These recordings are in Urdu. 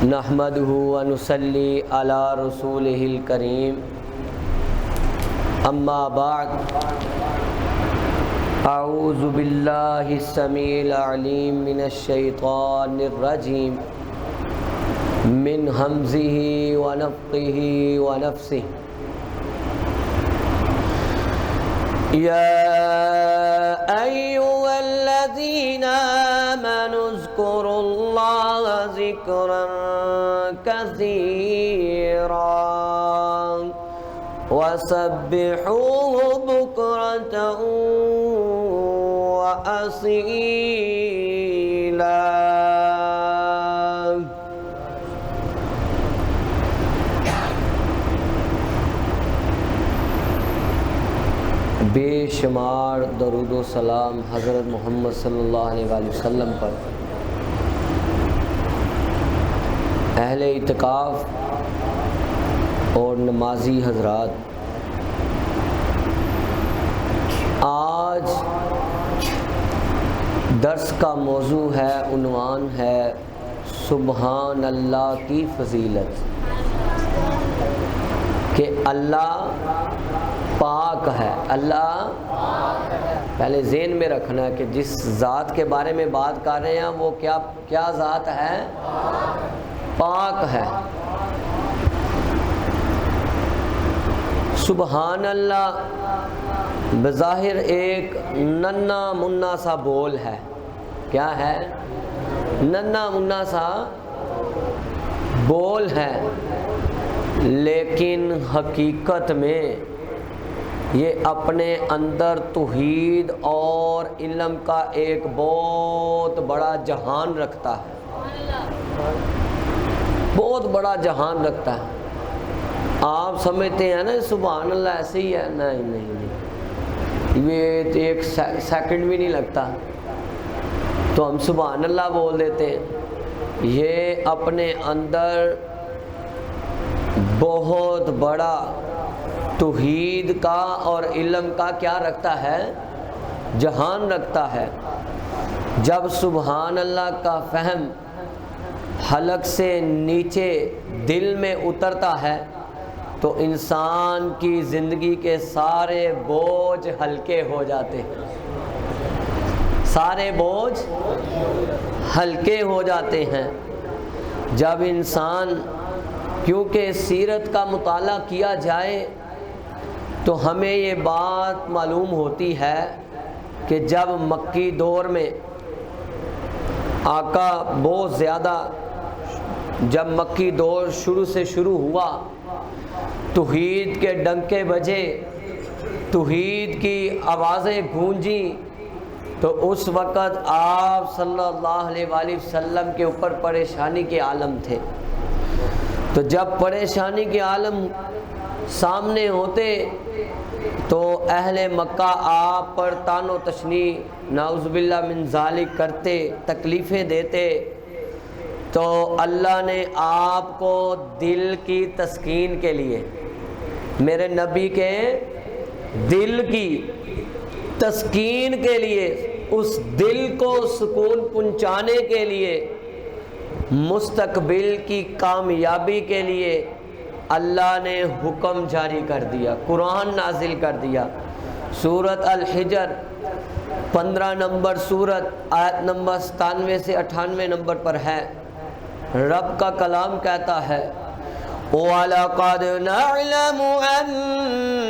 نحمدہ ونصلی علی رسولہ الکریم اما بعد اعوذ باللہ السمیع العلیم من الشیطان الرجیم من ہمزہ ونفخہ ونفثہ یا ایھا الذین آمنوا اذکروا اللہ ذکرا کثیرا وسبحوہ بکرۃ وأصیلا۔ بے شمار درود و سلام حضرت محمد صلی اللہ علیہ وآلہ وسلم پر، اہل اعتکاف اور نمازی حضرات، آج درس کا موضوع ہے، عنوان ہے سبحان اللہ کی فضیلت، کہ اللہ پاک ہے۔ اللہ پہلے ذہن میں رکھنا ہے کہ جس ذات کے بارے میں بات کر رہے ہیں وہ کیا ذات ہے؟ پاک ہے۔ سبحان اللہ بظاہر ایک ننھا منا سا بول ہے۔ کیا ہے؟ ننھا منا سا بول ہے، لیکن حقیقت میں یہ اپنے اندر توحید اور علم کا ایک بہت بڑا جہان رکھتا ہے، بہت بڑا جہان رکھتا ہے۔ آپ سمجھتے ہیں نا سبحان اللہ ایسے ہی ہے؟ نہیں، یہ ایک سیکنڈ بھی نہیں لگتا تو ہم سبحان اللہ بول دیتے ہیں۔ یہ اپنے اندر بہت بڑا توحید کا اور علم کا کیا رکھتا ہے؟ جہان رکھتا ہے۔ جب سبحان اللہ کا فہم حلق سے نیچے دل میں اترتا ہے تو انسان کی زندگی کے سارے بوجھ ہلکے ہو جاتے ہیں، سارے بوجھ ہلکے ہو جاتے ہیں۔ جب انسان، کیونکہ سیرت کا مطالعہ کیا جائے تو ہمیں یہ بات معلوم ہوتی ہے کہ جب مکی دور میں آقا بہت زیادہ، جب مکی دور شروع ہوا، توحید کے ڈنکے بجے، توحید کی آوازیں گونجی، تو اس وقت آپ صلی اللہ علیہ وآلہ وسلم کے اوپر پریشانی کے عالم تھے۔ تو جب پریشانی کے عالم سامنے ہوتے تو اہل مکہ آپ پر طعن و تشنیع نعوذ باللہ من ذالک کرتے، تکلیفیں دیتے، تو اللہ نے آپ کو دل کی تسکین کے لیے، میرے نبی کے دل کی تسکین کے لیے، اس دل کو سکون پہنچانے کے لیے، مستقبل کی کامیابی کے لیے اللہ نے حکم جاری کر دیا، قرآن نازل کر دیا۔ سورۃ الحجر 15 نمبر سورت، آیت نمبر 97 سے 98 نمبر پر ہے۔ رب کا کلام کہتا ہے وَلَقَدْ نَعْلَمُ أَنَّكَ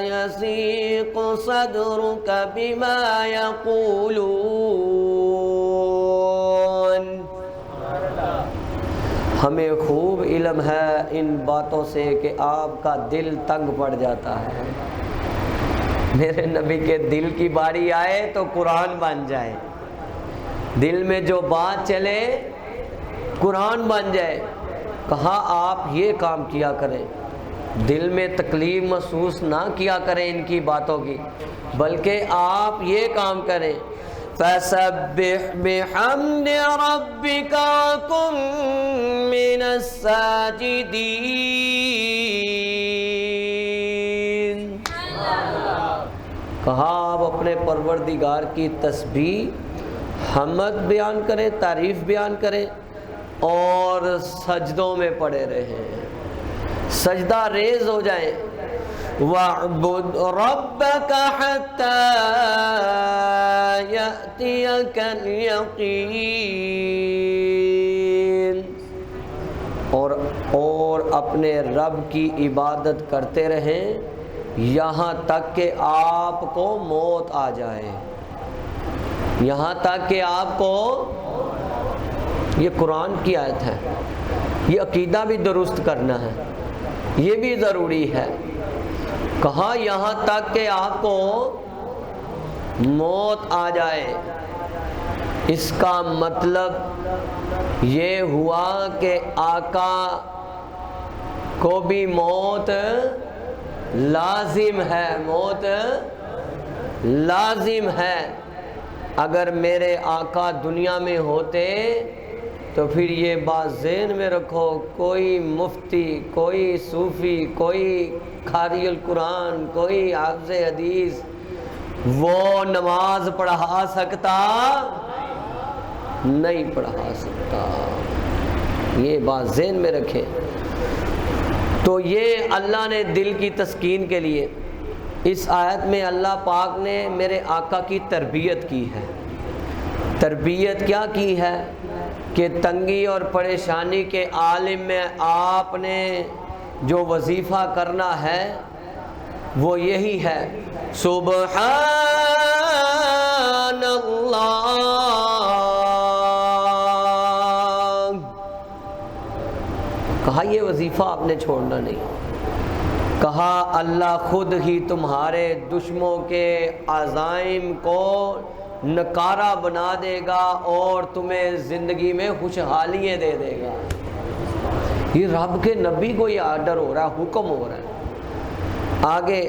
يَضِيقُ صَدْرُكَ بِمَا يَقُولُونَ۔ ہمیں خوب علم ہے ان باتوں سے کہ آپ کا دل تنگ پڑ جاتا ہے۔ میرے نبی کے دل کی باری آئے تو قرآن بن جائے، دل میں جو بات چلے قرآن بن جائے۔ کہا آپ یہ کام کیا کریں، دل میں تکلیف محسوس نہ کیا کریں ان کی باتوں کی، بلکہ آپ یہ کام کریں فَسَبِّحْ بِحَمْدِ رَبِّكَ وَكُن مِّنَ السَّاجِدِينَ۔ کہا آپ اپنے پروردگار کی تسبیح، حمد بیان کریں، تعریف بیان کریں، اور سجدوں میں پڑے رہیں، سجدہ ریز ہو جائیں۔ وَاعْبُدْ رَبَّكَ حَتَّى يَأْتِيَكَ الْيَقِينُ، اور اپنے رب کی عبادت کرتے رہیں یہاں تک کہ آپ کو موت آ جائے، یہاں تک کہ آپ کو، یہ قرآن کی آیت ہے، یہ عقیدہ بھی درست کرنا ہے، یہ بھی ضروری ہے۔ کہا یہاں تک کہ آپ کو موت آ جائے، اس کا مطلب یہ ہوا کہ آقا کو بھی موت لازم ہے، موت لازم ہے۔ اگر میرے آقا دنیا میں ہوتے تو پھر یہ بات ذہن میں رکھو، کوئی مفتی، کوئی صوفی، کوئی قاری القرآن، کوئی حافظ حدیث وہ نماز پڑھا سکتا نہیں، پڑھا سکتا، یہ بات ذہن میں رکھیں۔ تو یہ اللہ نے دل کی تسکین کے لیے اس آیت میں اللہ پاک نے میرے آقا کی تربیت کی ہے۔ تربیت کیا کی ہے کہ تنگی اور پریشانی کے عالم میں آپ نے جو وظیفہ کرنا ہے وہ یہی ہے، سبحان اللہ، کہا یہ وظیفہ آپ نے چھوڑنا نہیں۔ کہا اللہ خود ہی تمہارے دشمنوں کے عزائم کو نکارہ بنا دے گا اور تمہیں زندگی میں خوشحالیاں دے دے گا۔ یہ رب کے نبی کو یہ آرڈر ہو رہا ہے، حکم ہو رہا ہے۔ آگے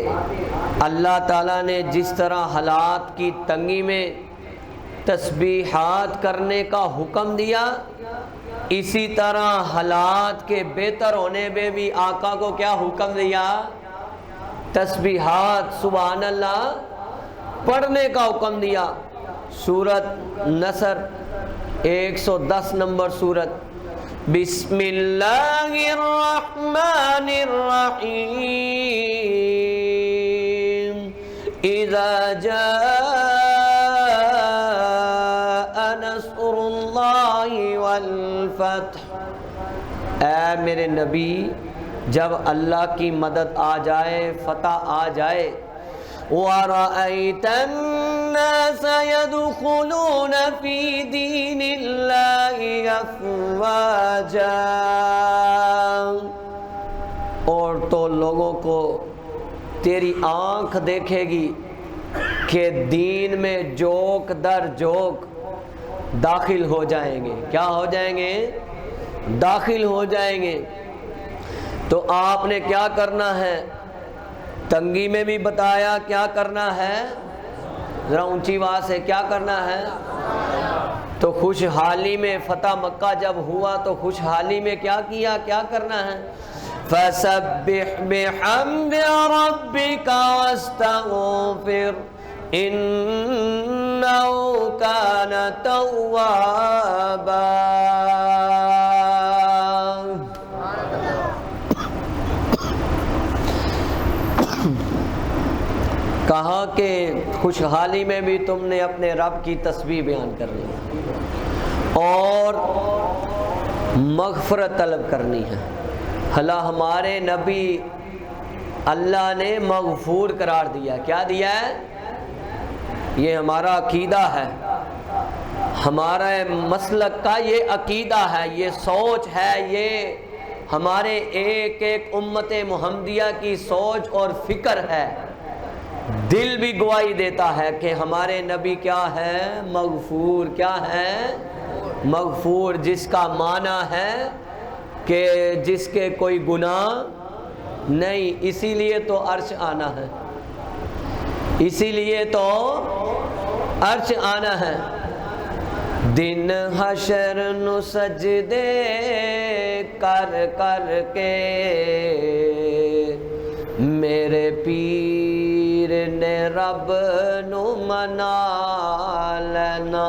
اللہ تعالیٰ نے جس طرح حالات کی تنگی میں تسبیحات کرنے کا حکم دیا، اسی طرح حالات کے بہتر ہونے میں بھی آقا کو کیا حکم دیا؟ تسبیحات سبحان اللہ پڑھنے کا حکم دیا۔ سورۃ نصر 110 نمبر سورت، بسم اللہ الرحمن الرحیم، اذا جاء نصر اللہ والفتح، اے میرے نبی جب اللہ کی مدد آ جائے، فتح آ جائے، وَرَأَيْتَ النَّاسَ يَدْخُلُونَ فِي دِينِ اللَّهِ أَفْوَاجًا، اور تو لوگوں کو تیری آنکھ دیکھے گی کہ دین میں جوک در جوک داخل ہو جائیں گے۔ کیا ہو جائیں گے؟ داخل ہو جائیں گے۔ تو آپ نے کیا کرنا ہے؟ تنگی میں بھی بتایا کیا کرنا ہے، ذرا اونچی آواز سے کیا کرنا ہے۔ تو خوشحالی میں فتح مکہ جب ہوا تو خوشحالی میں کیا کیا، کیا کرنا ہے؟ فَسَبِّحْ بِحَمْدِ رَبِّكَ وَاسْتَغْفِرْ إِنَّهُ كَانَ تَوَّابًا۔ کہا کہ خوشحالی میں بھی تم نے اپنے رب کی تسبیح بیان کرنی ہے اور مغفرت طلب کرنی ہے۔ اللہ ہمارے نبی اللہ نے مغفور قرار دیا۔ کیا دیا ہے؟ یہ ہمارا عقیدہ ہے، ہمارا مسلک کا یہ عقیدہ ہے، یہ سوچ ہے، یہ ہمارے ایک ایک امت محمدیہ کی سوچ اور فکر ہے۔ دل بھی گواہی دیتا ہے کہ ہمارے نبی کیا ہے؟ مغفور۔ کیا ہے؟ مغفور، جس کا معنی ہے کہ جس کے کوئی گناہ نہیں، اسی لیے تو عرش آنا ہے، اسی لیے تو عرش آنا ہے۔ دن حشر نو سجدے کر کر کے میرے پیر نے رب نو منا لینا،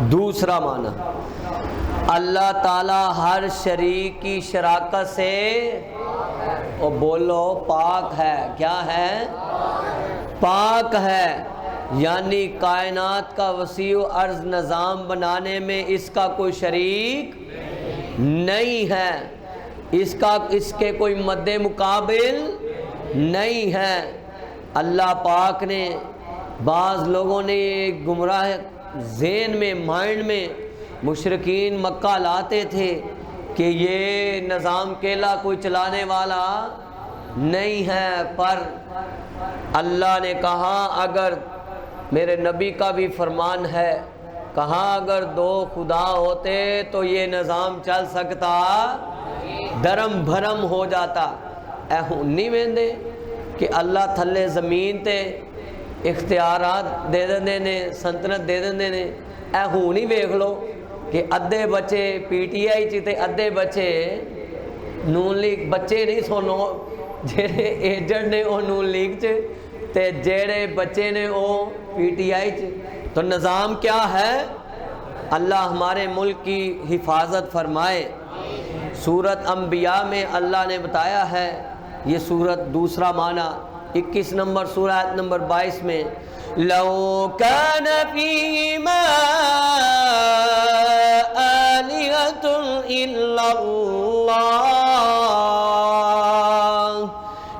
دوسرا معنی اللہ تعالیٰ ہر شریک کی شراکت سے اور بولو پاک ہے. کیا ہے؟ پاک ہے. یعنی کائنات کا وسیع و عرض نظام بنانے میں اس کا کوئی شریک نہیں ہے، اس کے کوئی مد مقابل نہیں ہے. اللہ پاک نے، بعض لوگوں نے گمراہ ذہن میں، مائنڈ میں مشرکین مکہ لاتے تھے کہ یہ نظام کیلا کوئی چلانے والا نہیں ہے، پر اللہ نے کہا اگر میرے نبی کا بھی فرمان ہے، کہا اگر دو خدا ہوتے تو یہ نظام چل سکتا، دھرم بھرم ہو جاتا. اے ہونی ویندے کہ اللہ تھلے زمین تے اختیارات دے دندے نے، سلطنت دے دندے نے. اے ہونی ویکھ لو کہ ادھے بچے پی ٹی آئی چ تے ادھے بچے نون لیگ، بچے نہیں سنو جڑے ایجنٹ نے وہ نون لیگ چ تے جڑے بچے نے وہ پی ٹی آئی چ. تو نظام کیا ہے؟ اللہ ہمارے ملک کی حفاظت فرمائے. سورت انبیاء میں اللہ نے بتایا ہے، یہ سورت دوسرا معنی 21 نمبر سورہ آیت نمبر 22 میں، لو کان فیہما آلہۃ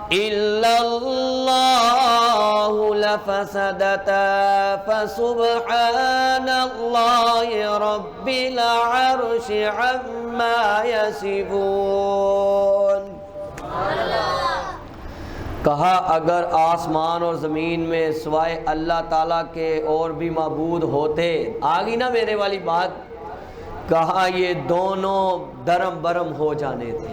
الا اللہ لفسدتا فسبحان اللہ رب العرش عما یصفون. کہا اگر آسمان اور زمین میں سوائے اللہ تعالیٰ کے اور بھی معبود ہوتے، آگی نا میرے والی بات، کہا یہ دونوں درم برم ہو جانے تھے.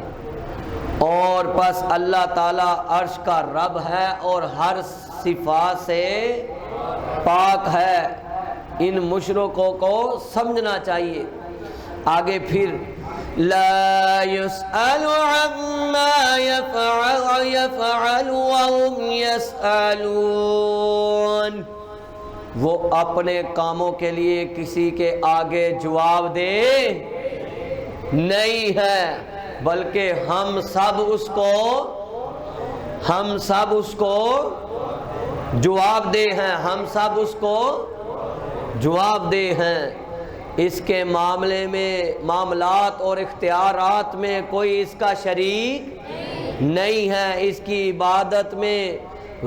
اور پس اللہ تعالیٰ عرش کا رب ہے اور ہر صفات سے پاک ہے. ان مشرکوں کو سمجھنا چاہیے. آگے پھر لا يسأل عما يفعل وهم يسألون. وہ اپنے کاموں کے لیے کسی کے آگے جواب دے نہیں ہے، بلکہ ہم سب اس کو جواب دے ہیں. ہم سب اس کو جواب دے ہیں. اس کے معاملے میں، معاملات اور اختیارات میں کوئی اس کا شریک نہیں ہے. اس کی عبادت میں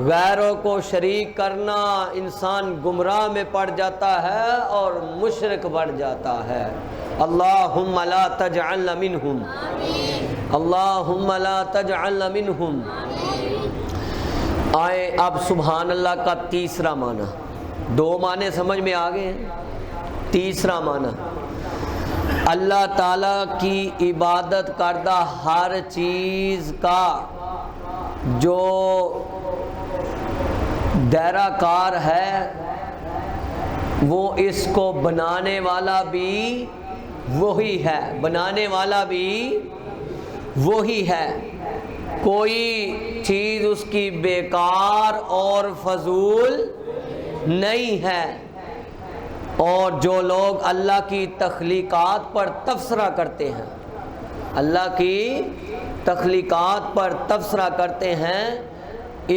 غیروں کو شریک کرنا انسان گمراہ میں پڑ جاتا ہے اور مشرک بن جاتا ہے. اللہم لا تجعلنا منہم، اللہم لا تجعلنا منہم. آئے اب سبحان اللہ کا تیسرا معنی. دو معنی سمجھ میں آ گئے ہیں. تیسرا معنی اللہ تعالیٰ کی عبادت کردہ ہر چیز کا جو دائرہ کار ہے وہ اس کو بنانے والا بھی وہی ہے، بنانے والا بھی وہی ہے. کوئی چیز اس کی بیکار اور فضول نہیں ہے. اور جو لوگ اللہ کی تخلیقات پر تبصرہ کرتے ہیں، اللہ کی تخلیقات پر تبصرہ کرتے ہیں،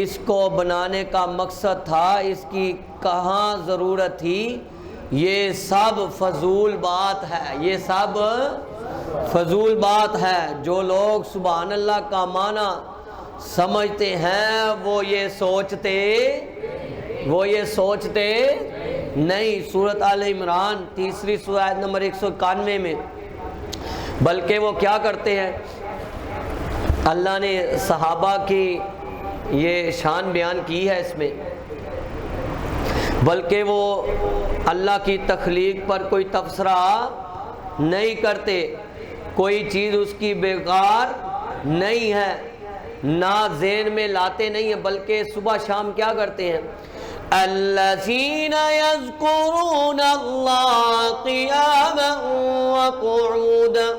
اس کو بنانے کا مقصد تھا، اس کی کہاں ضرورت تھی، یہ سب فضول بات ہے. یہ سب فضول بات ہے. جو لوگ سبحان اللہ کا معنی سمجھتے ہیں وہ یہ سوچتے نہیں. سورت آل عمران تیسری سورہ آیت نمبر 191 میں بلکہ وہ کیا کرتے ہیں، اللہ نے صحابہ کی یہ شان بیان کی ہے اس میں، بلکہ وہ اللہ کی تخلیق پر کوئی تبصرہ نہیں کرتے. کوئی چیز اس کی بیکار نہیں ہے، نہ ذہن میں لاتے نہیں ہیں، بلکہ صبح شام کیا کرتے ہیں، الذين يذكرون الله قياما وقعودا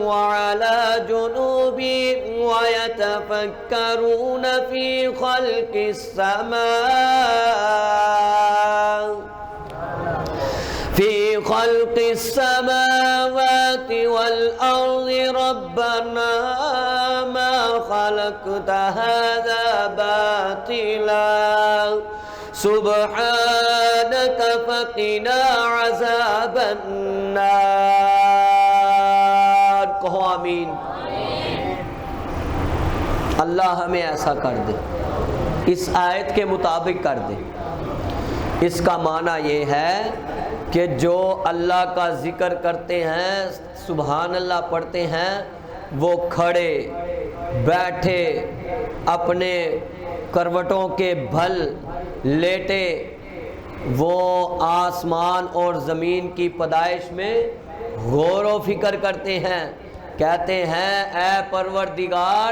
وعلى جنوبهم ويتفكرون في خلق السماء خلق السماوات والأرض ربنا ما خلقت هذا باطلا سبحانك فقنا عذاب النار. کہو آمین. اللہ ہمیں ایسا کر دے، اس آیت کے مطابق کر دے. اس کا معنی یہ ہے کہ جو اللہ کا ذکر کرتے ہیں، سبحان اللہ پڑھتے ہیں، وہ کھڑے بیٹھے اپنے کروٹوں کے بھل لیٹے وہ آسمان اور زمین کی پیدائش میں غور و فکر کرتے ہیں. کہتے ہیں اے پروردگار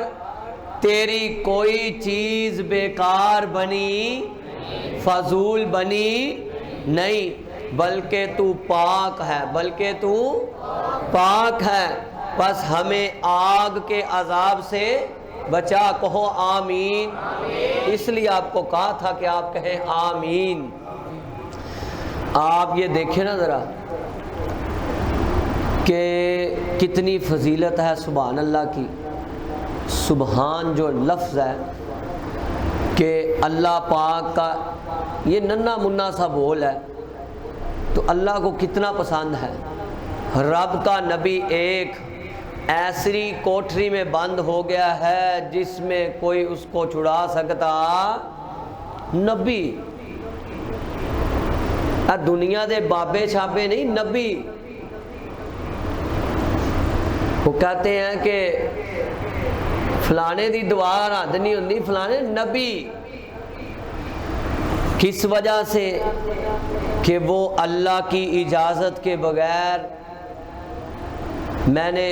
تیری کوئی چیز بیکار بنی، فضول بنی نہیں، بلکہ تو پاک ہے، بلکہ تو پاک ہے. بس ہمیں آگ کے عذاب سے بچا. کہو آمین. اس لیے آپ کو کہا تھا کہ آپ کہیں آمین. آپ یہ دیکھیں نا ذرا کہ کتنی فضیلت ہے سبحان اللہ کی. سبحان جو لفظ ہے کہ اللہ پاک کا یہ ننھا منا سا بول ہے تو اللہ کو کتنا پسند ہے. رب کا نبی ایک ایسی کوٹری میں بند ہو گیا ہے جس میں کوئی اس کو چھڑا سکتا نبی. دنیا دے بابے چھاپے نہیں، نبی. وہ کہتے ہیں کہ فلانے دی دعا رد نہیں ہوندی، فلانے نبی. کس وجہ سے؟ کہ وہ اللہ کی اجازت کے بغیر، میں نے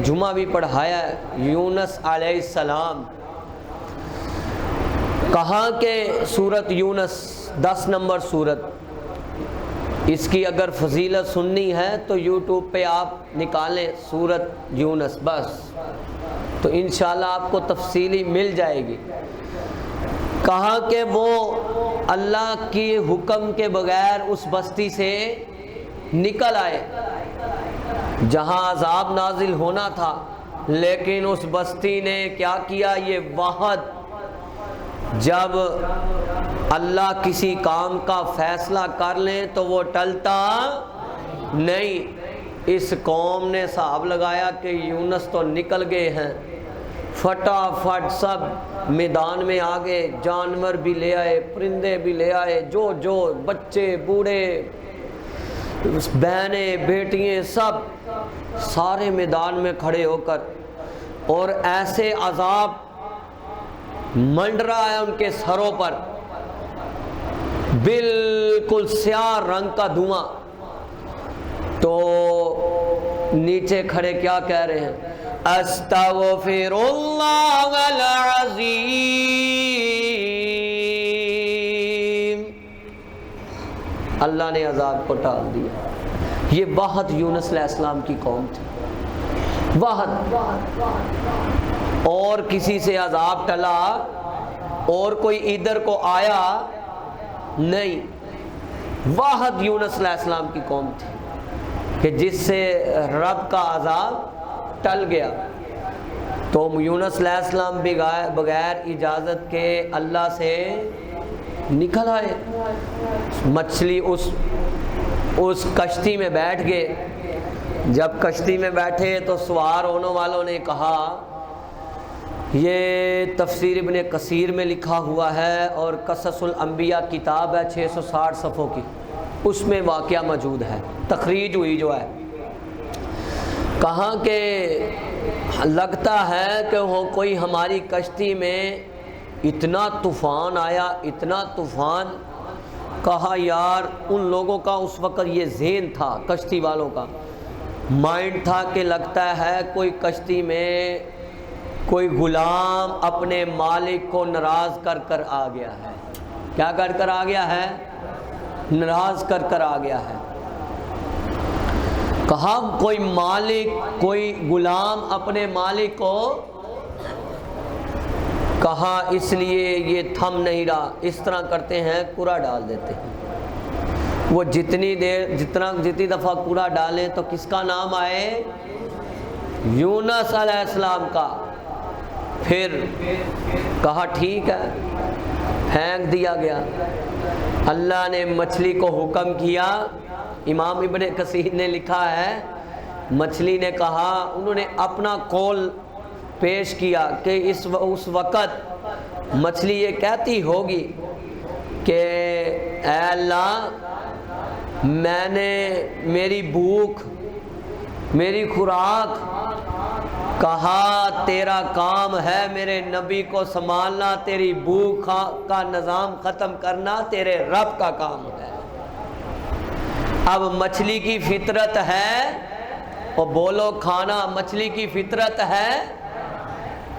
جمعہ بھی پڑھایا یونس علیہ السلام، کہاں کہ سورت یونس 10 نمبر سورت، اس کی اگر فضیلت سننی ہے تو یوٹیوب پہ آپ نکالیں سورت یونس بس، تو انشاءاللہ آپ کو تفصیلی مل جائے گی. کہا کہ وہ اللہ کی حکم کے بغیر اس بستی سے نکل آئے جہاں عذاب نازل ہونا تھا، لیکن اس بستی نے کیا کیا؟ یہ وحد. جب اللہ کسی کام کا فیصلہ کر لیں تو وہ ٹلتا نہیں. اس قوم نے حساب لگایا کہ یونس تو نکل گئے ہیں، فٹافٹ سب میدان میں آ گئے، جانور بھی لے آئے، پرندے بھی لے آئے، جو بچے بوڑھے بہنیں بیٹیاں سب سارے میدان میں کھڑے ہو کر، اور ایسے عذاب منڈ رہا ہے ان کے سروں پر، بالکل سیاہ رنگ کا دھواں. تو نیچے کھڑے کیا کہہ رہے ہیں؟ استغفر اللہ العظیم. اللہ نے عذاب کو ٹال دیا. یہ وحد یونس علیہ السلام کی قوم تھی. وحد. اور کسی سے عذاب ٹلا اور کوئی ادھر کو آیا نہیں. وحد یونس علیہ السلام کی قوم تھی کہ جس سے رب کا عذاب ٹل گیا. تو یونس علیہ السلام بغیر اجازت کے اللہ سے نکل آئے. مچھلی اس کشتی میں بیٹھ گئے. جب کشتی میں بیٹھے تو سوار ہونے والوں نے کہا، یہ تفسیر ابن کثیر میں لکھا ہوا ہے اور قصص الانبیاء کتاب ہے 660 صفحوں کی، اس میں واقعہ موجود ہے، تخریج ہوئی جو ہے. کہاں کہ لگتا ہے کہ وہ کوئی ہماری کشتی میں اتنا طوفان آیا، اتنا طوفان. کہا یار ان لوگوں کا اس وقت یہ ذہن تھا، کشتی والوں کا مائنڈ تھا کہ لگتا ہے کوئی کشتی میں کوئی غلام اپنے مالک کو ناراض کر کر آ گیا ہے. کیا کر کر آ گیا ہے؟ ناراض کر کر آ گیا ہے. کہا کوئی مالک، کوئی غلام اپنے مالک کو، کہا اس لیے یہ تھم نہیں رہا، اس طرح کرتے ہیں، کرا ڈال دیتے ہیں. وہ جتنی دفعہ کوڑا ڈالیں تو کس کا نام آئے؟ یونس علیہ السلام کا۔ پھر کہا ٹھیک ہے، پھینک دیا گیا۔ اللہ نے مچھلی کو حکم کیا، امام ابن کثیر نے لکھا ہے مچھلی نے کہا، انہوں نے اپنا قول پیش کیا کہ اس وقت مچھلی یہ کہتی ہوگی کہ اے اللہ، میں نے میری بھوک، میری خوراک، کہا تیرا کام ہے میرے نبی کو سنبھالنا، تیری بھوک کا نظام ختم کرنا تیرے رب کا کام ہے۔ اب مچھلی کی فطرت ہے، اور بولو کھانا، مچھلی کی فطرت ہے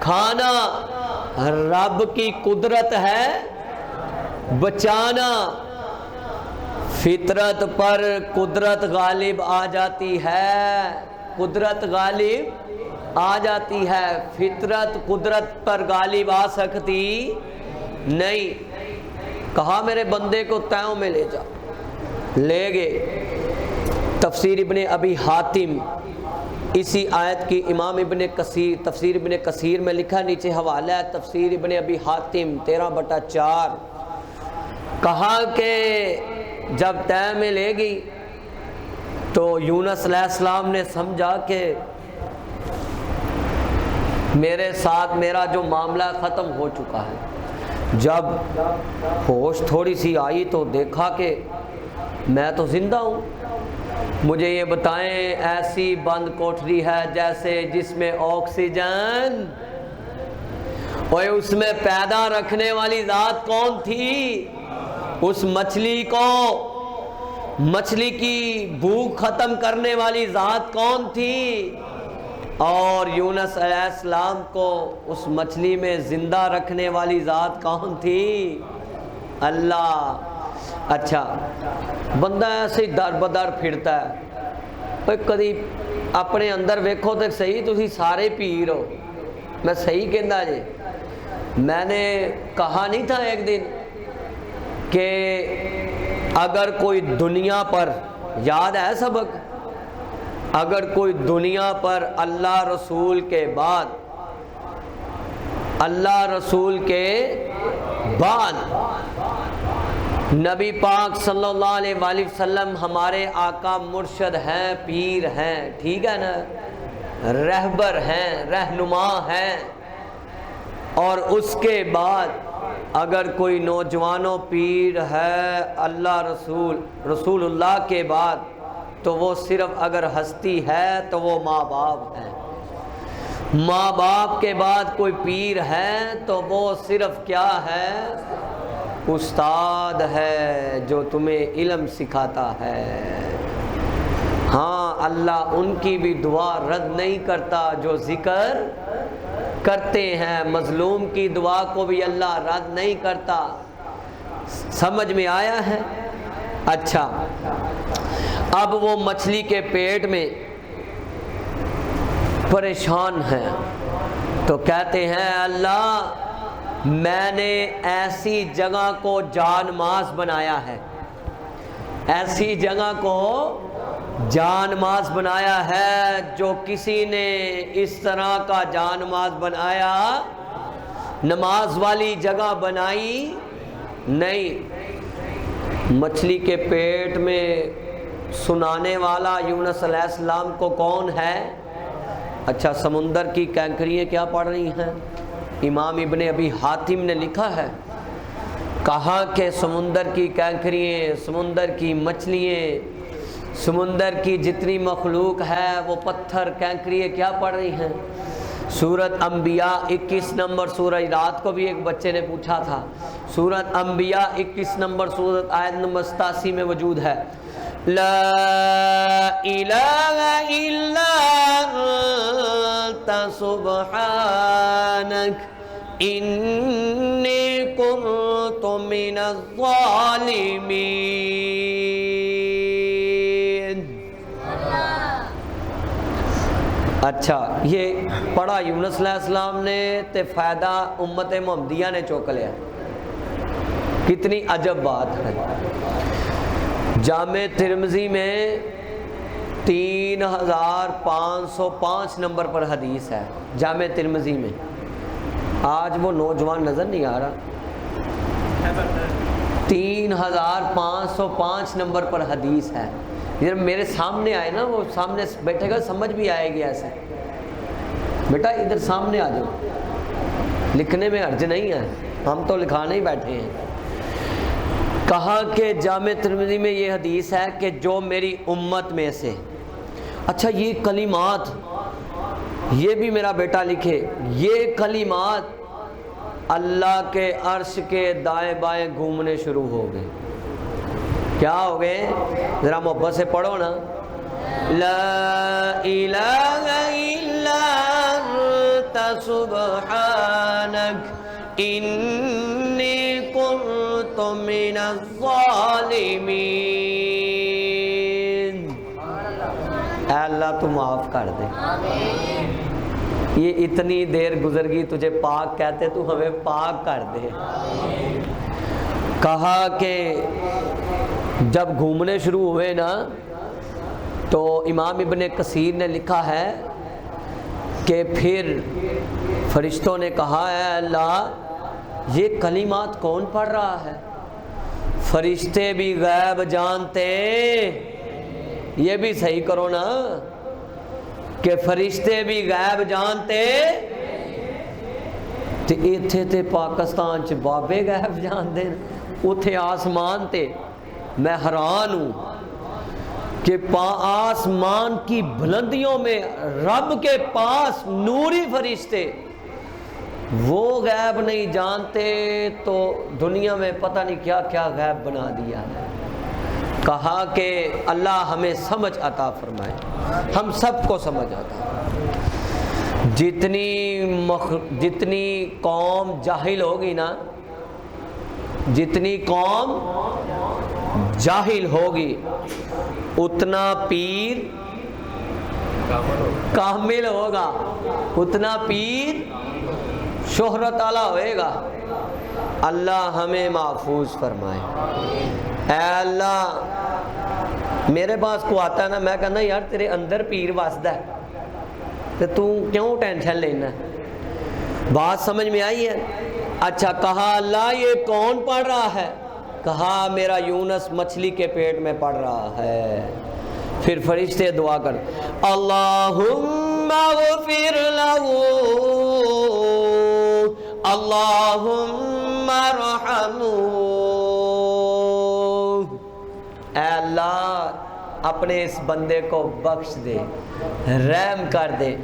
کھانا، رب کی قدرت ہے بچانا۔ فطرت پر قدرت غالب آ جاتی ہے، قدرت غالب آ جاتی ہے، فطرت قدرت پر غالب آ سکتی نہیں۔ کہا میرے بندے کو تیوں میں لے جا، لے گئے۔ تفسیر ابن ابی حاتم اسی آیت کی امام ابن کثیر، تفسیر ابن کثیر میں لکھا، نیچے حوالہ ہے تفسیر ابن ابی حاتم 13/4۔ کہا کہ جب طے میں لے گئی تو یونس علیہ السلام نے سمجھا کہ میرے ساتھ میرا جو معاملہ ختم ہو چکا ہے۔ جب ہوش تھوڑی سی آئی تو دیکھا کہ میں تو زندہ ہوں۔ مجھے یہ بتائیں، ایسی بند کوٹھری ہے جیسے جس میں آکسیجن، اور اس میں پیدا رکھنے والی ذات کون تھی؟ اس مچھلی کو، مچھلی کی بھوک ختم کرنے والی ذات کون تھی؟ اور یونس علیہ السلام کو اس مچھلی میں زندہ رکھنے والی ذات کون تھی؟ اللہ۔ اچھا، بندہ ایسے در بدر پھرتا ہے، کدی اپنے اندر ویکھو تو صحیح، تسی سارے پیر ہو۔ میں صحیح کہنا جی، میں نے کہا نہیں تھا ایک دن کہ اگر کوئی دنیا پر، یاد ہے سبق، اگر کوئی دنیا پر اللہ رسول کے بعد، اللہ رسول کے بعد نبی پاک صلی اللہ علیہ وآلہ وسلم ہمارے آقا مرشد ہیں، پیر ہیں، ٹھیک ہے نا، رہبر ہیں، رہنما ہیں، اور اس کے بعد اگر کوئی نوجوانوں پیر ہے اللہ رسول اللہ کے بعد، تو وہ صرف اگر ہستی ہے تو وہ ماں باپ ہے۔ ماں باپ کے بعد کوئی پیر ہے تو وہ صرف کیا ہے؟ استاد ہے جو تمہیں علم سکھاتا ہے۔ ہاں، اللہ ان کی بھی دعا رد نہیں کرتا جو ذکر کرتے ہیں، مظلوم کی دعا کو بھی اللہ رد نہیں کرتا۔ سمجھ میں آیا ہے؟ اچھا، اب وہ مچھلی کے پیٹ میں پریشان ہیں تو کہتے ہیں اللہ، میں نے ایسی جگہ کو جان ماز بنایا ہے، ایسی جگہ کو جان ماز بنایا ہے، جو کسی نے اس طرح کا جان ماز بنایا، نماز والی جگہ بنائی نہیں۔ مچھلی کے پیٹ میں سنانے والا یونس علیہ السلام کو کون ہے؟ اچھا، سمندر کی کینکریاں کیا پڑھ رہی ہیں؟ امام ابن ابی حاتم نے لکھا ہے، کہا کہ سمندر کی کینکریاں، سمندر کی مچھلیاں، سمندر کی جتنی مخلوق ہے وہ پتھر کینکریاں کیا پڑھ رہی ہیں؟ سورۃ انبیاء 21 نمبر سورہ، رات کو بھی ایک بچے نے پوچھا تھا، سورۃ انبیاء 21 نمبر سورۃ آیت نمبر 87 میں موجود ہے، لا الہ الا انت سبحانک انی کنت من الظالمین۔ اچھا، یہ پڑھا یونس علیہ السلام نے تے فائدہ امت محمدیہ نے چوک لیا۔ کتنی عجب بات ہے۔ جامع ترمذی میں 3505 نمبر پر حدیث ہے جامع ترمذی میں. آج وہ نوجوان نظر نہیں آ رہا. 3505 نمبر پر حدیث ہے. یہ میرے سامنے آئے نا, وہ سامنے بیٹھے گا, سمجھ بھی آئے گی ایسے. بیٹا ادھر سامنے آ جاؤ, لکھنے میں حرج نہیں ہے, ہم تو لکھانے ہی بیٹھے ہیں. کہا کہ جامع ترمذی میں یہ حدیث ہے کہ جو میری امت میں سے, اچھا یہ کلمات, یہ بھی میرا بیٹا لکھے, یہ کلمات اللہ کے عرش کے دائیں بائیں گھومنے شروع ہو گئے. کیا ہو گئے؟ ذرا محبت سے پڑھو نا. لا الہ الا انت سبحانک انی کنت من الظالمین. اے اللہ تو معاف کر دے. یہ اتنی دیر گزر گئی تجھے پاک کہتے, تو ہمیں پاک کر دے. کہا کہ جب گھومنے شروع ہوئے نا, تو امام ابن کثیر نے لکھا ہے کہ پھر فرشتوں نے کہا اے اللہ یہ کلمات کون پڑھ رہا ہے؟ فرشتے بھی غیب جانتے, یہ بھی صحیح کرو نا کہ فرشتے بھی غیب جانتے. تے ایتھے تے پاکستان چ بابے غیب جانتے, اتھے آسمان تے. میں حیران ہوں کہ آسمان کی بلندیوں میں رب کے پاس نوری فرشتے وہ غیب نہیں جانتے, تو دنیا میں پتہ نہیں کیا کیا غیب بنا دیا ہے. کہا کہ اللہ ہمیں سمجھ عطا فرمائے, ہم سب کو سمجھ عطا. جتنی قوم جاہل ہوگی نا, جتنی قوم جاہل ہوگی, اتنا پیر کامل ہوگا, اتنا پیر شہرت والا ہوئے گا. اللہ ہمیں محفوظ فرمائے. اے اللہ میرے پاس کو آتا ہے نا, میں کہنا یار تیرے اندر پیر واسدہ ہے, تو کیوں ٹینشن لینا. بات سمجھ میں آئی ہے؟ اچھا کہا اللہ یہ کون پڑھ رہا ہے؟ کہا میرا یونس مچھلی کے پیٹ میں پڑھ رہا ہے. پھر فرشتے دعا کر اللہم اغفر لہ اللہم ارحمہ. اے اللہ اپنے اس بندے کو بخش دے, رحم کر دے.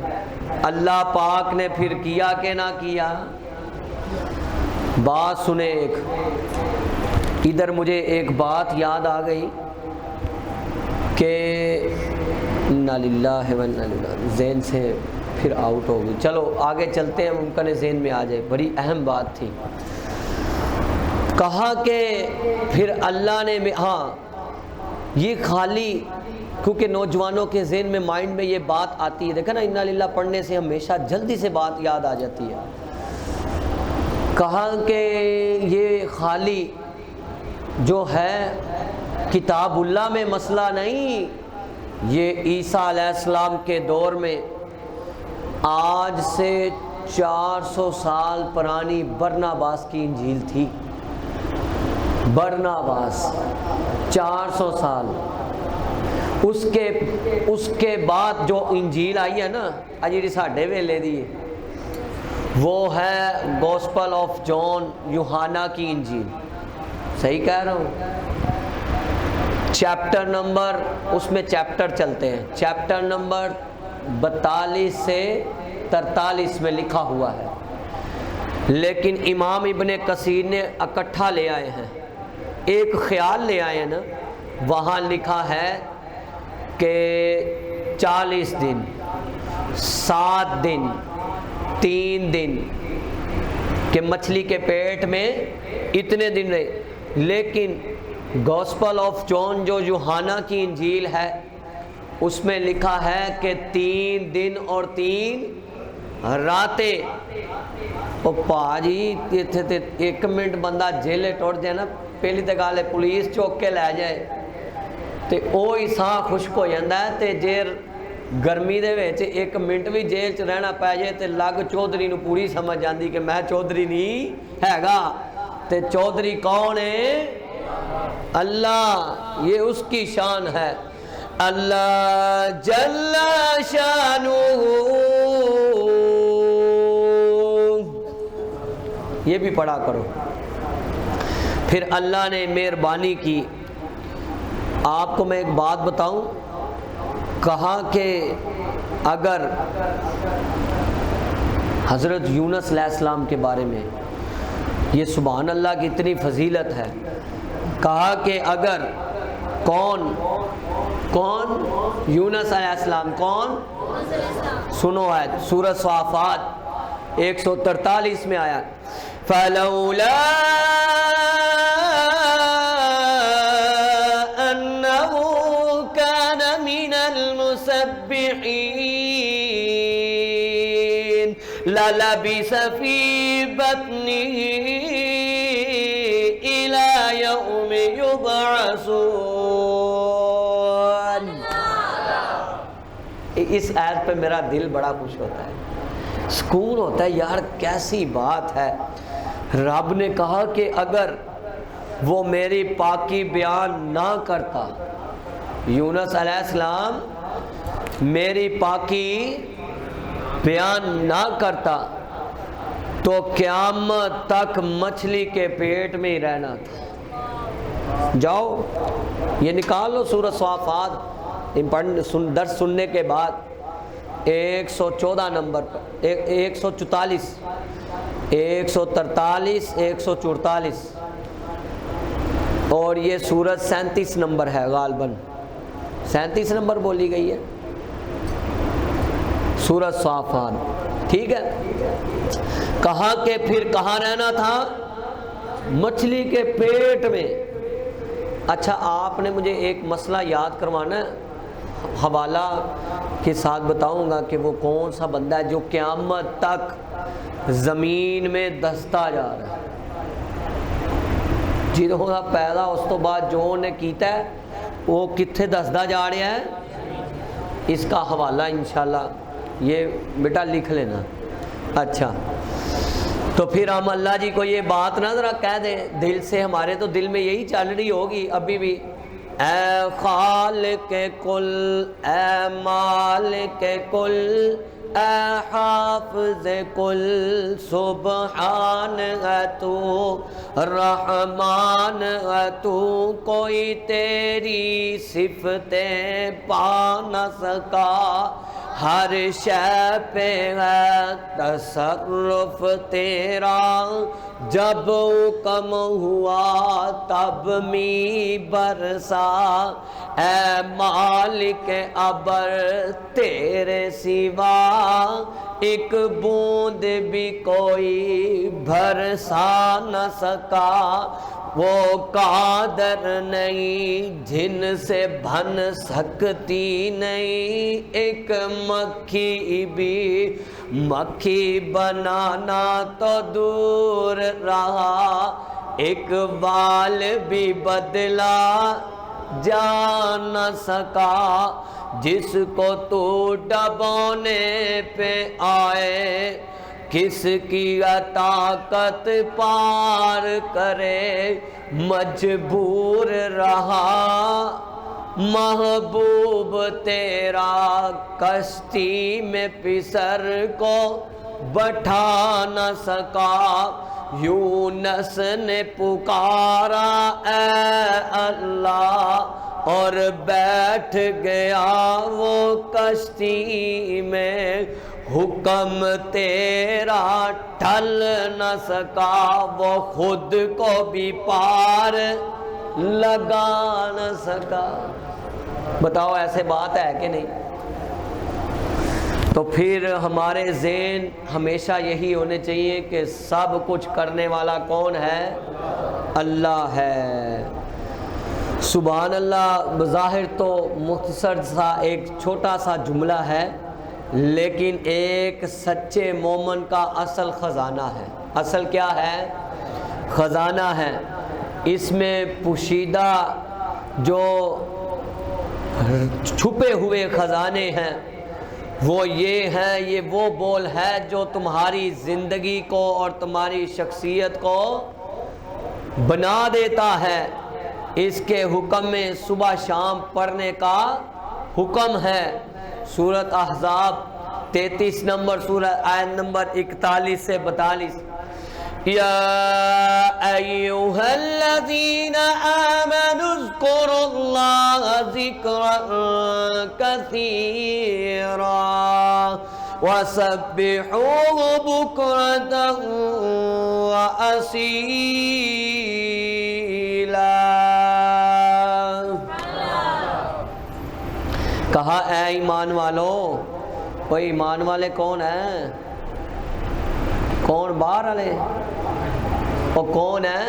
اللہ پاک نے پھر کیا کہ نہ کیا؟ بات سنے. ایک ادھر مجھے ایک بات یاد آ گئی کہ انا للہ و انا الیہ راجعون, ذہن سے پھر آؤٹ ہو گئی. چلو آگے چلتے ہیں, ممکن ہے ذہن میں آ جائے. بڑی اہم بات تھی. کہا کہ پھر اللہ نے, ہاں یہ خالی کیونکہ نوجوانوں کے ذہن میں مائنڈ میں یہ بات آتی ہے, دیکھا نا انا للہ پڑھنے سے ہمیشہ جلدی سے بات یاد آ جاتی ہے. کہا کہ یہ خالی جو ہے کتاب اللہ میں مسئلہ نہیں, یہ عیسیٰ علیہ السلام کے دور میں آج سے 400 سال پرانی برناباس کی انجیل تھی. برناباس 400 سال. اس کے بعد جو انجیل آئی ہے نا جی ساڈے ویلے دی, وہ ہے گوسپل آف جان, یوحنا کی انجیل. صحیح کہہ رہا ہوں؟ چیپٹر نمبر, اس میں چیپٹر چلتے ہیں, چیپٹر نمبر 42 سے 43 میں لکھا ہوا ہے. لیکن امام ابن کثیر نے اکٹھا لے آئے ہیں, ایک خیال لے آئے ہیں نا. وہاں لکھا ہے کہ 40 دن 7 دن 3 دن کہ مچھلی کے پیٹ میں اتنے دن رہے. لیکن گوسپل آف جان جو یوحنا کی انجیل ہے اس میں لکھا ہے کہ 3 دن اور 3 راتیں. او پاجی ایک منٹ بندہ جیلے ٹوٹ جائے نا, پہلی تو گل ہے پولیس چوک کے لے جائے, تے ਉਹ ਹੀ ਸਾਹ ਖੁਸ਼ਕ ਹੋ ਜਾਂਦਾ ਹੈ। تے ਜੇ ਗਰਮੀ ਦੇ ਵਿੱਚ 1 ਮਿੰਟ ਵੀ ਜੇਲ੍ਹ 'ਚ ਰਹਿਣਾ ਪੈ ਜਾਏ ਤੇ ਲੱਗ ਚੌਧਰੀ ਨੂੰ ਪੂਰੀ ਸਮਝ ਆਂਦੀ کہ میں چودھری نہیں ਹੈਗਾ۔ تے چودھری کون ہے؟ اللہ، یہ اس کی شان ہے۔ اللہ جل شانہ، یہ بھی پڑھا کرو۔ پھر اللہ نے مہربانی کی۔ آپ کو میں ایک بات بتاؤں، کہا کہ اگر حضرت یونس علیہ السلام کے بارے میں، یہ سبحان اللہ کی اتنی فضیلت ہے، کہا کہ اگر کون یونس علیہ السلام کون؟ سنو آیت سورہ صافات 143 میں آیا، فَلَوْلَا أَنَّهُ كَانَ مِنَ الْمُسَبِّحِينَ لَلَبِثَ فِي بَطْنِهِ إِلَى يَوْمِ يُبْعَثُونَ۔ اس آیت پہ میرا دل بڑا خوش ہوتا ہے، سکون ہوتا ہے، یار کیسی بات ہے۔ رب نے کہا کہ اگر وہ میری پاکی بیان نہ کرتا، یونس علیہ السلام میری پاکی بیان نہ کرتا تو قیامت تک مچھلی کے پیٹ میں ہی رہنا تھا۔ جاؤ یہ نکال لو سورہ صافات، درس سننے کے بعد 114 نمبر پر 144 143 144 اور یہ سورت 37 نمبر ہے، غالباً 37 نمبر بولی گئی ہے سورت صافات، ٹھیک ہے۔ کہا کہ پھر کہاں رہنا تھا؟ مچھلی کے پیٹ میں۔ اچھا آپ نے مجھے ایک مسئلہ یاد کروانا ہے، حوالہ کے ساتھ بتاؤں گا کہ وہ کون سا بندہ ہے جو قیامت تک زمین میں دستا جا رہا ہے، جدوں دا پیدا اس تو بعد جو نے کیتا ہے وہ کتھے دسدا جا رہا ہے، اس کا حوالہ انشاءاللہ یہ بیٹا لکھ لینا۔ اچھا تو پھر ہم اللہ جی کو یہ بات نہ ذرا کہہ دیں دل سے، ہمارے تو دل میں یہی چل رہی ہوگی ابھی بھی، اے خالق کل، اے مالک کل، اے حافظ کل، سبحان ہے تو، رحمان ہے تو، کوئی تیری صفتیں پا نہ سکا، ہر شے پہ ہے تصرف تیرا، جب حکم ہوا تب می برسا، اے مالک ابر تیرے سوا ایک بوند بھی کوئی برسا نہ سکا، وہ قادر نہیں جن سے بن سکتی نہیں، ایک مکھی بھی مکھی بنانا تو دور رہا، ایک بال بھی بدلا جا نہ سکا، جس کو تو ڈبونے پہ آئے کس کی طاقت پار کرے، مجبور رہا محبوب تیرا، کشتی میں پسر کو بٹھا نہ سکا، یونس نے پکارا اے اللہ اور بیٹھ گیا وہ کشتی میں، حکم تیرا ٹل نہ سکا، وہ خود کو بھی پار لگا نہ سکا۔ بتاؤ ایسے بات ہے کہ نہیں؟ تو پھر ہمارے ذہن ہمیشہ یہی ہونے چاہیے کہ سب کچھ کرنے والا کون ہے؟ اللہ ہے۔ سبحان اللہ بظاہر تو مختصر سا ایک چھوٹا سا جملہ ہے، لیکن ایک سچے مومن کا اصل خزانہ ہے۔ اصل کیا ہے؟ خزانہ ہے۔ اس میں پوشیدہ جو چھپے ہوئے خزانے ہیں، وہ یہ ہیں، یہ وہ بول ہے جو تمہاری زندگی کو اور تمہاری شخصیت کو بنا دیتا ہے۔ اس کے حکم میں صبح شام پڑھنے کا حکم ہے۔ سورۃ احزاب 33 نمبر سورۃ، آیت نمبر 41 سے 42۔ یا ایھا الذین آمنوا اذکروا اللہ ذکرا کثیرا وسبحوہ بکرۃ وأصیلا۔ کہا اے ایمان والو، کوئی ایمان والے کون ہیں؟ کون باہر والے؟ وہ کون ہے؟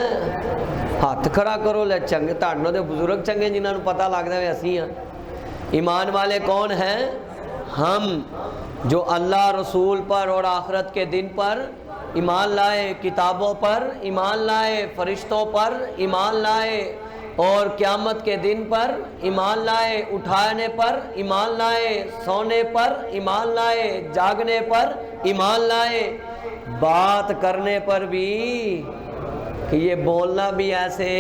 ہاتھ کھڑا کرو لے چنگے تاڑنوں دے بزرگ چنگے جنہاں نوں پتہ لگدا ہے اسی ہیں۔ ایمان والے کون ہیں؟ ہم جو اللہ رسول پر اور آخرت کے دن پر ایمان لائے، کتابوں پر ایمان لائے، فرشتوں پر ایمان لائے، اور قیامت کے دن پر ایمان لائے، اٹھانے پر ایمان لائے، سونے پر ایمان لائے، جاگنے پر ایمان لائے، بات کرنے پر بھی کہ یہ بولنا بھی ایسے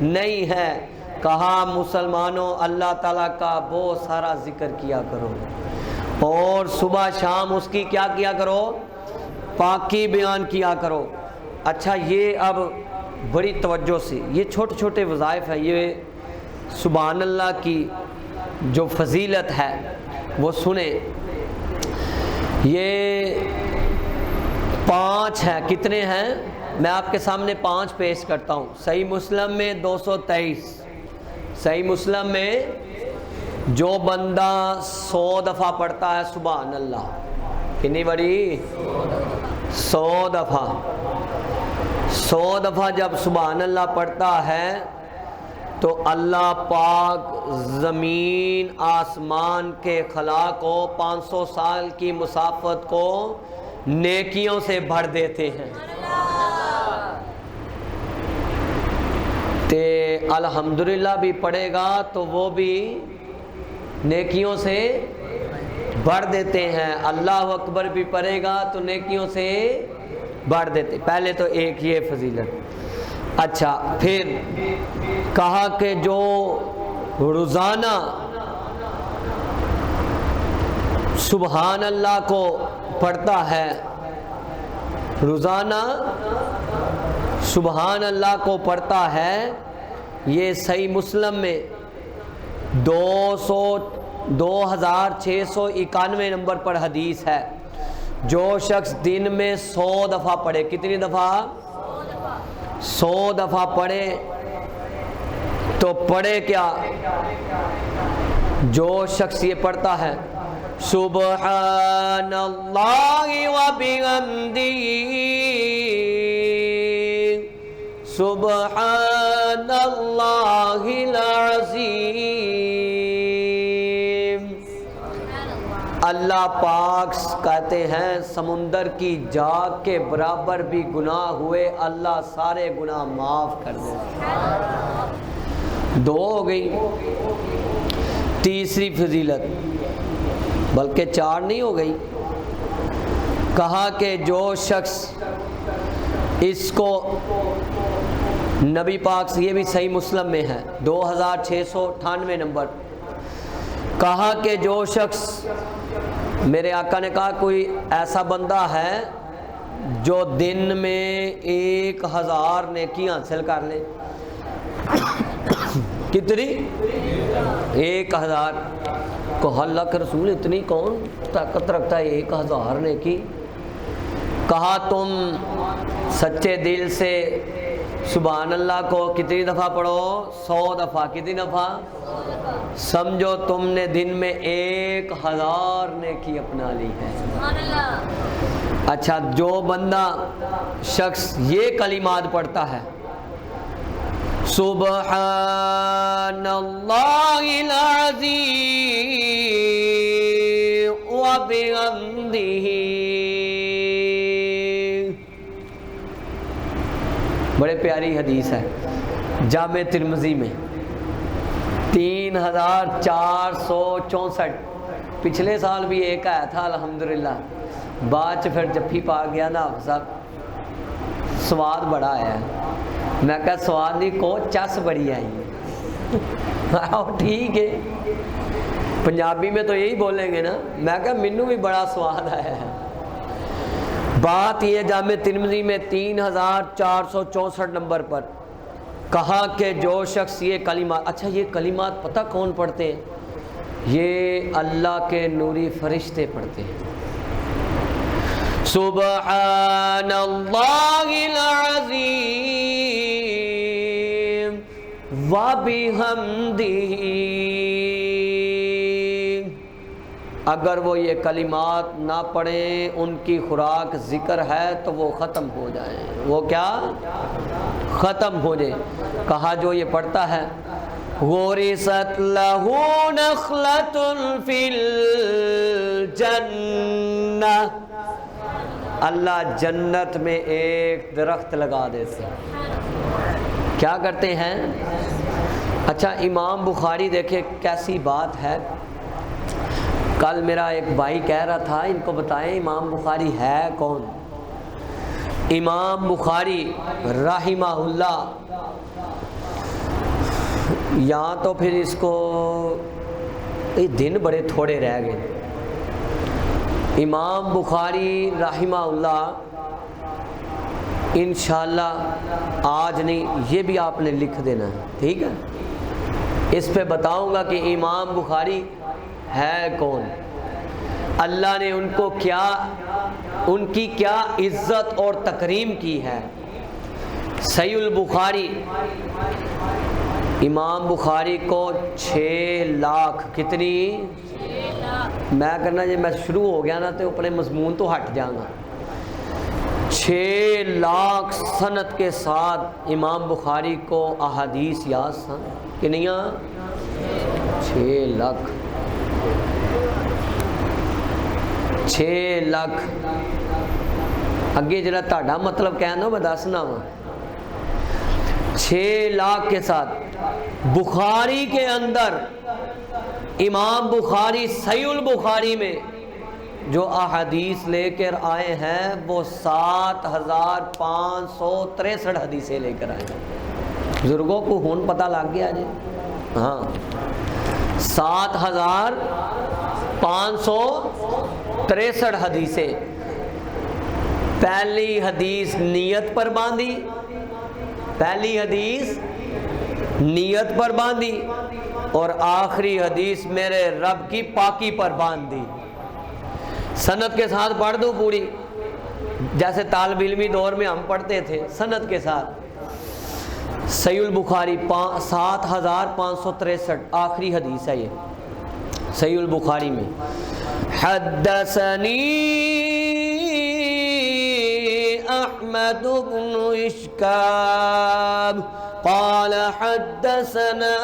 نہیں ہے۔ کہا مسلمانوں اللہ تعالیٰ کا بہت سارا ذکر کیا کرو اور صبح شام اس کی کیا کیا کرو؟ پاکی بیان کیا کرو۔ اچھا یہ اب بڑی توجہ سے یہ چھوٹے چھوٹے وظائف ہیں، یہ سبحان اللہ کی جو فضیلت ہے وہ سنیں۔ یہ 5 ہیں، کتنے ہیں؟ میں آپ کے سامنے 5 پیش کرتا ہوں۔ صحیح مسلم میں 223، صحیح مسلم میں جو بندہ 100 دفعہ پڑھتا ہے سبحان اللہ، کتنی بڑی؟ 100 دفعہ۔ 100 دفعہ جب سبحان اللہ پڑھتا ہے تو اللہ پاک زمین آسمان کے خلا کو 500 سال کی مسافت کو نیکیوں سے بھر دیتے ہیں۔ تے الحمدللہ بھی پڑھے گا تو وہ بھی نیکیوں سے بڑھ دیتے ہیں، اللہ اکبر بھی پڑھے گا تو نیکیوں سے بڑھ دیتے۔ پہلے تو ایک یہ فضیلت۔ اچھا پھر کہا کہ جو روزانہ سبحان اللہ کو پڑھتا ہے، روزانہ سبحان اللہ کو پڑھتا ہے، یہ صحیح مسلم میں 2691 نمبر پر حدیث ہے۔ جو شخص دن میں 100 دفعہ پڑھے، کتنی دفعہ؟ 100 دفعہ پڑھے تو پڑھے کیا؟ جو شخص یہ پڑھتا ہے سبحان اللہ وبحمدہ سبحان اللہ العظیم، اللہ پاک کہتے ہیں سمندر کی جاگ کے برابر بھی گناہ ہوئے اللہ سارے گناہ معاف کر دے۔ 2 ہو گئی۔ تیسری فضیلت، بلکہ 4 نہیں ہو گئی، کہا کہ جو شخص اس کو نبی پاک سے، یہ بھی صحیح مسلم میں ہے 2698 نمبر، کہا کہ جو شخص، میرے آقا نے کہا کوئی ایسا بندہ ہے جو دن میں 1000 نیکی حاصل کر لے۔ کتنی؟ 1000 کو اللہ کے رسول اتنی کون طاقت رکھتا ہے 1000 نیکی؟ کہا تم سچے دل سے سبحان اللہ کو کتنی دفعہ پڑھو؟ 100 دفعہ۔ کتنی دفعہ؟ سمجھو تم نے دن میں 1000 نیکی اپنا لی ہے۔ اچھا جو بندہ شخص یہ کلمات پڑھتا ہے سبحان اللہ العظیم وبحمدہ، بڑے پیاری حدیث ہے جامع ترمذی میں 3464 پچھلے سال بھی ایک آیا تھا الحمدللہ، بعد چ پھر جفی پا گیا نا صاحب، سواد بڑا آیا ہے۔ میں کہا سواد نہیں کو چس بڑی آئی ہے۔ ٹھیک ہے، پنجابی میں تو یہی بولیں گے نا۔ میں کہا منو بھی بڑا سواد آیا ہے۔ بات یہ جامع ترمذی میں 3464 نمبر پر کہا کہ جو شخص یہ کلمات، اچھا یہ کلمات پتہ کون پڑھتے ہیں؟ یہ اللہ کے نوری فرشتے پڑھتے ہیں۔ سبحان اللہ العظیم وبحمدہ، اگر وہ یہ کلمات نہ پڑھیں، ان کی خوراک ذکر ہے تو وہ ختم ہو جائیں۔ وہ کیا؟ ختم ہو جائے۔ کہا جو یہ پڑھتا ہے غُرِسَتْ لَهُ نَخْلَةٌ فِي الْجَنَّةِ، اللہ جنت میں ایک درخت لگا دیتے ہیں۔ کیا کرتے ہیں؟ اچھا امام بخاری دیکھے کیسی بات ہے۔ کل میرا ایک بھائی کہہ رہا تھا ان کو بتائیں امام بخاری ہے کون؟ امام بخاری رحمہ اللہ، یہاں تو پھر اس کو دن بڑے تھوڑے رہ گئے۔ امام بخاری رحمہ اللہ انشاءاللہ آج نہیں، یہ بھی آپ نے لکھ دینا ہے، ٹھیک ہے؟ اس پہ بتاؤں گا کہ امام بخاری ہے کون، اللہ نے ان کو کیا، ان کی کیا عزت اور تکریم کی ہے۔ صحیح البخاری، امام بخاری کو 6 لاکھ، کتنی؟ میں کرنا جب میں شروع ہو گیا نا تو اپنے مضمون تو ہٹ جاؤں گا۔ 6 لاکھ سند کے ساتھ امام بخاری کو احادیث یاد سن کہ نہیں؟ 6 لاکھ 6 لاکھ اگے جڑا تہاڈا مطلب کہنا میں دسنا وا۔ 6 لاکھ کے ساتھ بخاری کے اندر امام بخاری صحیح البخاری میں جو احادیث لے کر آئے ہیں وہ 7563 حدیثیں لے کر آئے ہیں۔ بزرگوں کو ہون پتہ لگ گیا جی، ہاں 7563 حدیثیں۔ پہلی حدیث نیت پر باندھی، پہلی حدیث نیت پر باندھی، اور آخری حدیث میرے رب کی پاکی پر باندھی۔ سند کے ساتھ پڑھ دوں پوری، جیسے طالب علمی دور میں ہم پڑھتے تھے سند کے ساتھ۔ صحیح البخاری 7563 آخری حدیث ہے یہ صحیح البخاری میں۔ حدثنی احمد بن اشکاب قال حدثنا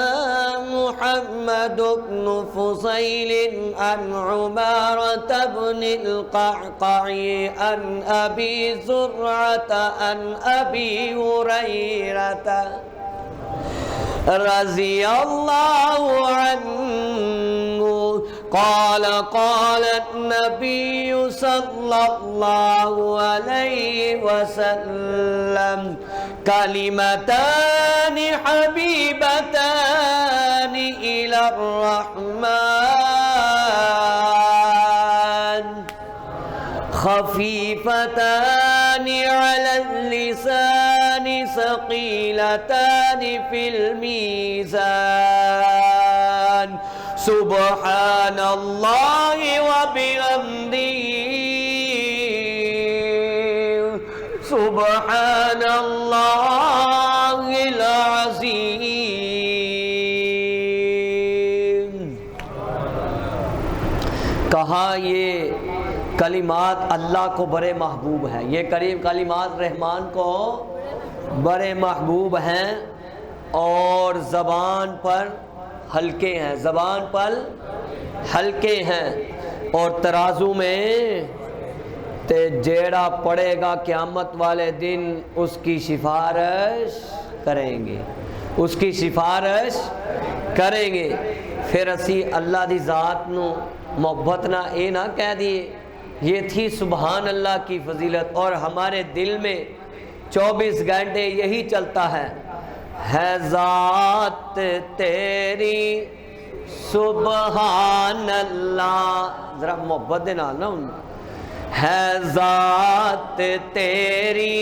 محمد بن فضيل عن عمارة بن القعقاع عن أبي زرعة عن أبي هريرة رضي الله عنه قال قال النبي صلى الله عليه وسلم كلمتان حبيبتان إلى الرحمن خفيفتان على اللسان ثقيلتان في الميزان سبحان الله وبحمده سبحان اللہ العظیم۔ کہا یہ کلمات اللہ کو بڑے محبوب ہیں، یہ کلمات رحمان کو بڑے محبوب ہیں اور زبان پر ہلکے ہیں، زبان پر ہلکے ہیں، اور ترازو میں تے جیڑا پڑے گا قیامت والے دن اس کی سفارش کریں گے، اس کی سفارش کریں گے پھر اسی اللہ دی ذات نو محبت نہ اے نہ کہہ دیے. یہ تھی سبحان اللہ کی فضیلت. اور ہمارے دل میں 24 گھنٹے یہی چلتا ہے ذات تیری سبحان اللہ. ذرا محبت دے نال نا ہے ذات تیری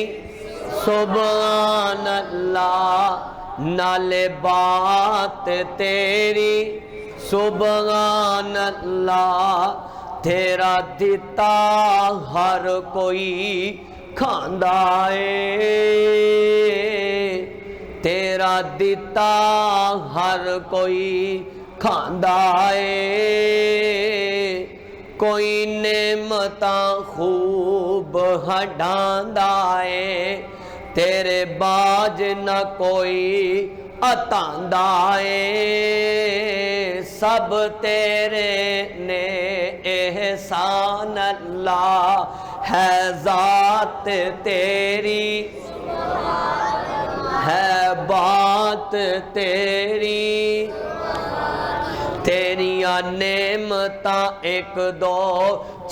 سبحان اللہ نالے بات تیری سبحان اللہ. تیرا دیتا ہر کوئی کھاندا اے تیرا دیتا ہر کوئی کھاندا اے. کوئی نعمتاں خوب ہڈاندا اے تیرے باج نہ کوئی عطاندا اے. سب تیرے نے احسان اللہ ہے ذات تیری ہے بات تیری. تیریاں نعمتاں ایک دو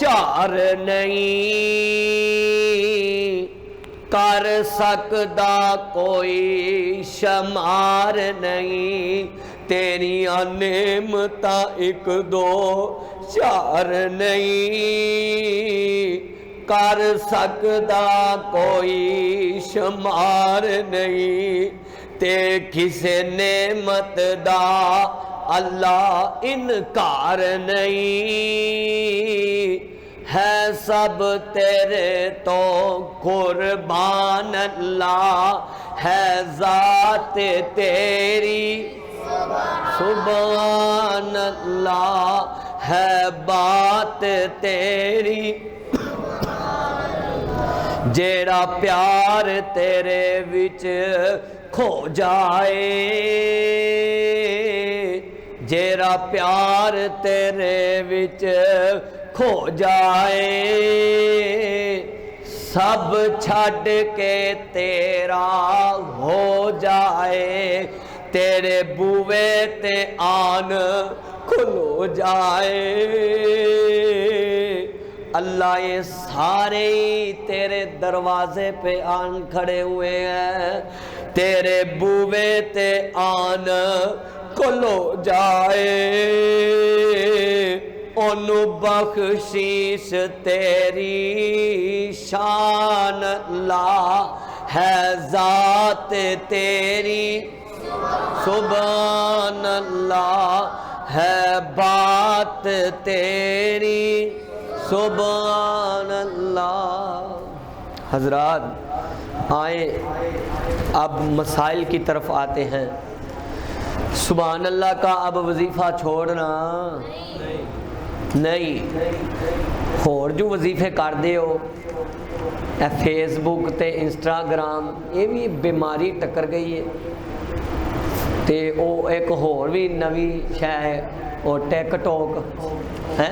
چار نہیں کر سکدا کوئی شمار نہیں. تیریاں نعمتاں ایک دو چار نہیں کر سکدا کوئی شمار نہیں. تے کسے نعمت دا اللہ انکار نہیں ہے. سب تیرے تو قربان اللہ ہے ذات تیری سبحان اللہ ہے بات تیری. جیڑا پیار تیرے وچ کھو جائے جیڑا پیار تیرے وچ کھو جائے سب چھڈ کے تیرا ہو جائے. تیرے بوئے تے آن کھلو جائے. اللہ یہ سارے ہی تیرے دروازے پہ آن کھڑے ہوئے ہیں. تیرے بوئے تے آن کھلو جائے. انو بخشیش تیری شان اللہ ہے ذات تیری سبحان اللہ ہے بات تیری سبحان اللہ. حضرات آئیں اب مسائل کی طرف آتے ہیں. سبحان اللہ کا اب وظیفہ چھوڑنا نہیں. اور جو وظیفے کر دے ہو فیس بک تے انسٹاگرام یہ بھی بیماری ٹکر گئی ہے. تے او ایک اور بھی نوی شے ہے وہ ٹیک ٹاک ہے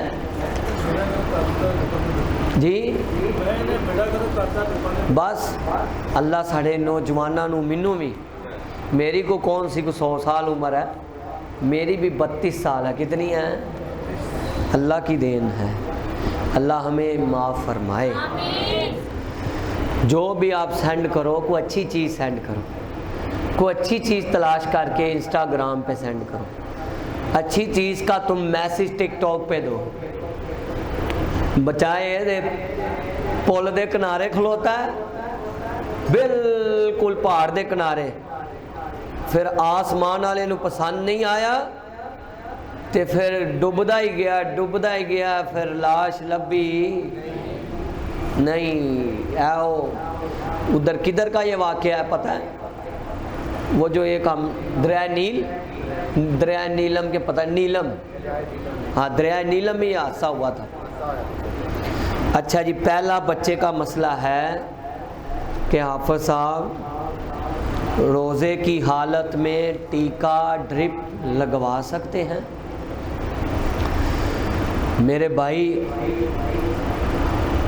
جی. بس اللہ ساڑھے نوجوانوں نو منو بھی میری کو کون سی کو 100 سال عمر ہے میری بھی 32 سال ہے. کتنی ہے اللہ کی دین ہے. اللہ ہمیں معاف فرمائے. جو بھی آپ سینڈ کرو کوئی اچھی چیز سینڈ کرو کوئی اچھی چیز تلاش کر کے انسٹاگرام پہ سینڈ کرو. اچھی چیز کا تم میسیج ٹک ٹاک پہ دو. بچائے دے پول دے کنارے کھلوتا ہے بالکل پہاڑ دے کنارے پھر آسمان والے نو پسند نہیں آیا تے پھر ڈبدا ہی گیا پھر لاش لبھی نہیں. ادھر کدھر کا یہ واقعہ ہے پتہ ہے وہ جو ایک ہم دریائے نیلم کے پتہ نیلم ہاں دریائے نیلم میں یہ حادثہ ہوا تھا. اچھا جی پہلا بچے کا مسئلہ ہے کہ حافظ صاحب روزے کی حالت میں ٹیکا ڈرپ لگوا سکتے ہیں. میرے بھائی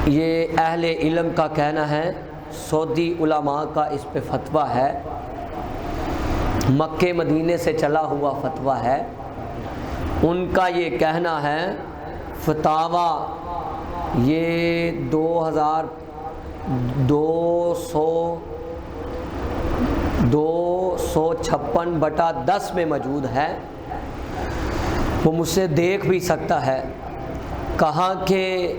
یہ اہل علم کا کہنا ہے سعودی علماء کا اس پہ فتویٰ ہے مکے مدینے سے چلا ہوا فتویٰ ہے، ان کا یہ کہنا ہے، فتاویٰ یہ 2256/10 میں موجود ہے، وہ مجھ سے دیکھ بھی سکتا ہے۔ کہا کہ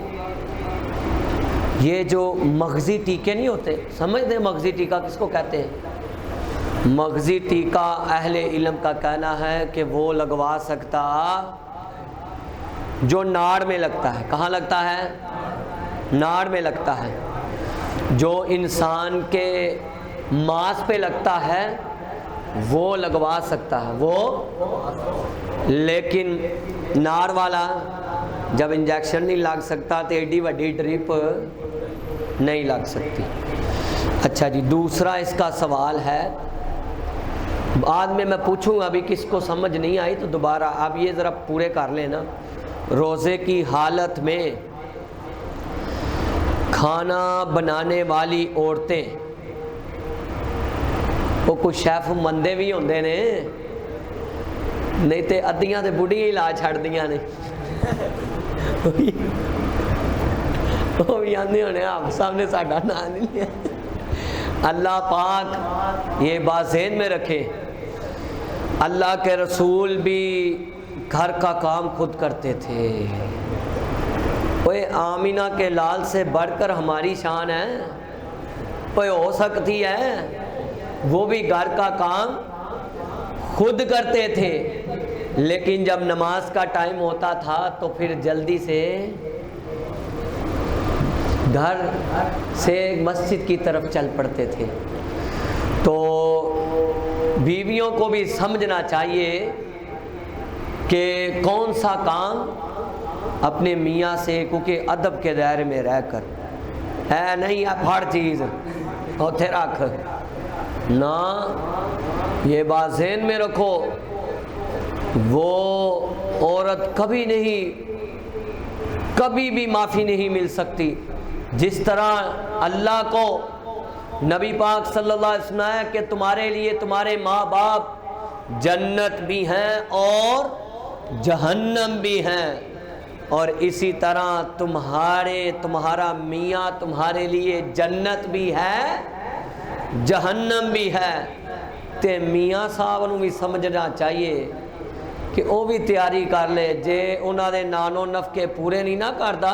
یہ جو مغزی ٹیکے نہیں ہوتے، سمجھتے ہیں مغزی ٹیکہ کس کو کہتے ہیں؟ مغزی ٹیکہ اہل علم کا کہنا ہے کہ وہ لگوا سکتا جو ناڑ میں لگتا ہے۔ کہاں لگتا ہے؟ ناڑ میں لگتا ہے۔ جو انسان کے ماس پہ لگتا ہے وہ لگوا سکتا ہے وہ، لیکن ناڑ والا جب انجیکشن نہیں لگ سکتا تو ایڈی وڈی ڈرپ نہیں لگ سکتی۔ اچھا جی، دوسرا اس کا سوال ہے، بعد میں پوچھوں گا، ابھی کس کو سمجھ نہیں آئی تو دوبارہ اب یہ ذرا پورے کر لینا۔ روزے کی حالت میں کھانا بنانے والی عورتیں، وہ کچھ شیف مندے بھی ہوندے نے، نہیں تے ادیاں تے بڑھیاں ہی لا چھڑ دیاں نے، وہ بھی آندے ہونے آپ سامنے ساڈا نام نہیں لیا۔ اللہ پاک یہ بات ذہن میں رکھے، اللہ کے رسول بھی گھر کا کام خود کرتے تھے۔ اوے آمینہ کے لال سے بڑھ کر ہماری شان ہے، اوے ہو سکتی ہے وہ بھی گھر کا کام خود کرتے تھے، لیکن جب نماز کا ٹائم ہوتا تھا تو پھر جلدی سے گھر سے مسجد کی طرف چل پڑتے تھے۔ تو بیویوں کو بھی سمجھنا چاہیے کہ کون سا کام اپنے میاں سے، کیونکہ ادب کے دائرے میں رہ کر ہے نہیں ہر چیز اوتھے رکھ نہ، یہ بات ذہن میں رکھو، وہ عورت کبھی بھی معافی نہیں مل سکتی۔ جس طرح اللہ کو نبی پاک صلی اللہ علیہ وسلم نے کہ تمہارے لیے تمہارے ماں باپ جنت بھی ہیں اور جہنم بھی ہیں، اور اسی طرح تمہارا میاں تمہارے لیے جنت بھی ہے جہنم بھی ہے۔ تے میاں صاحب نو بھی سمجھنا چاہیے کہ وہ بھی تیاری کر لے، جے انہاں دے نانو نفقے پورے نہیں نہ کردا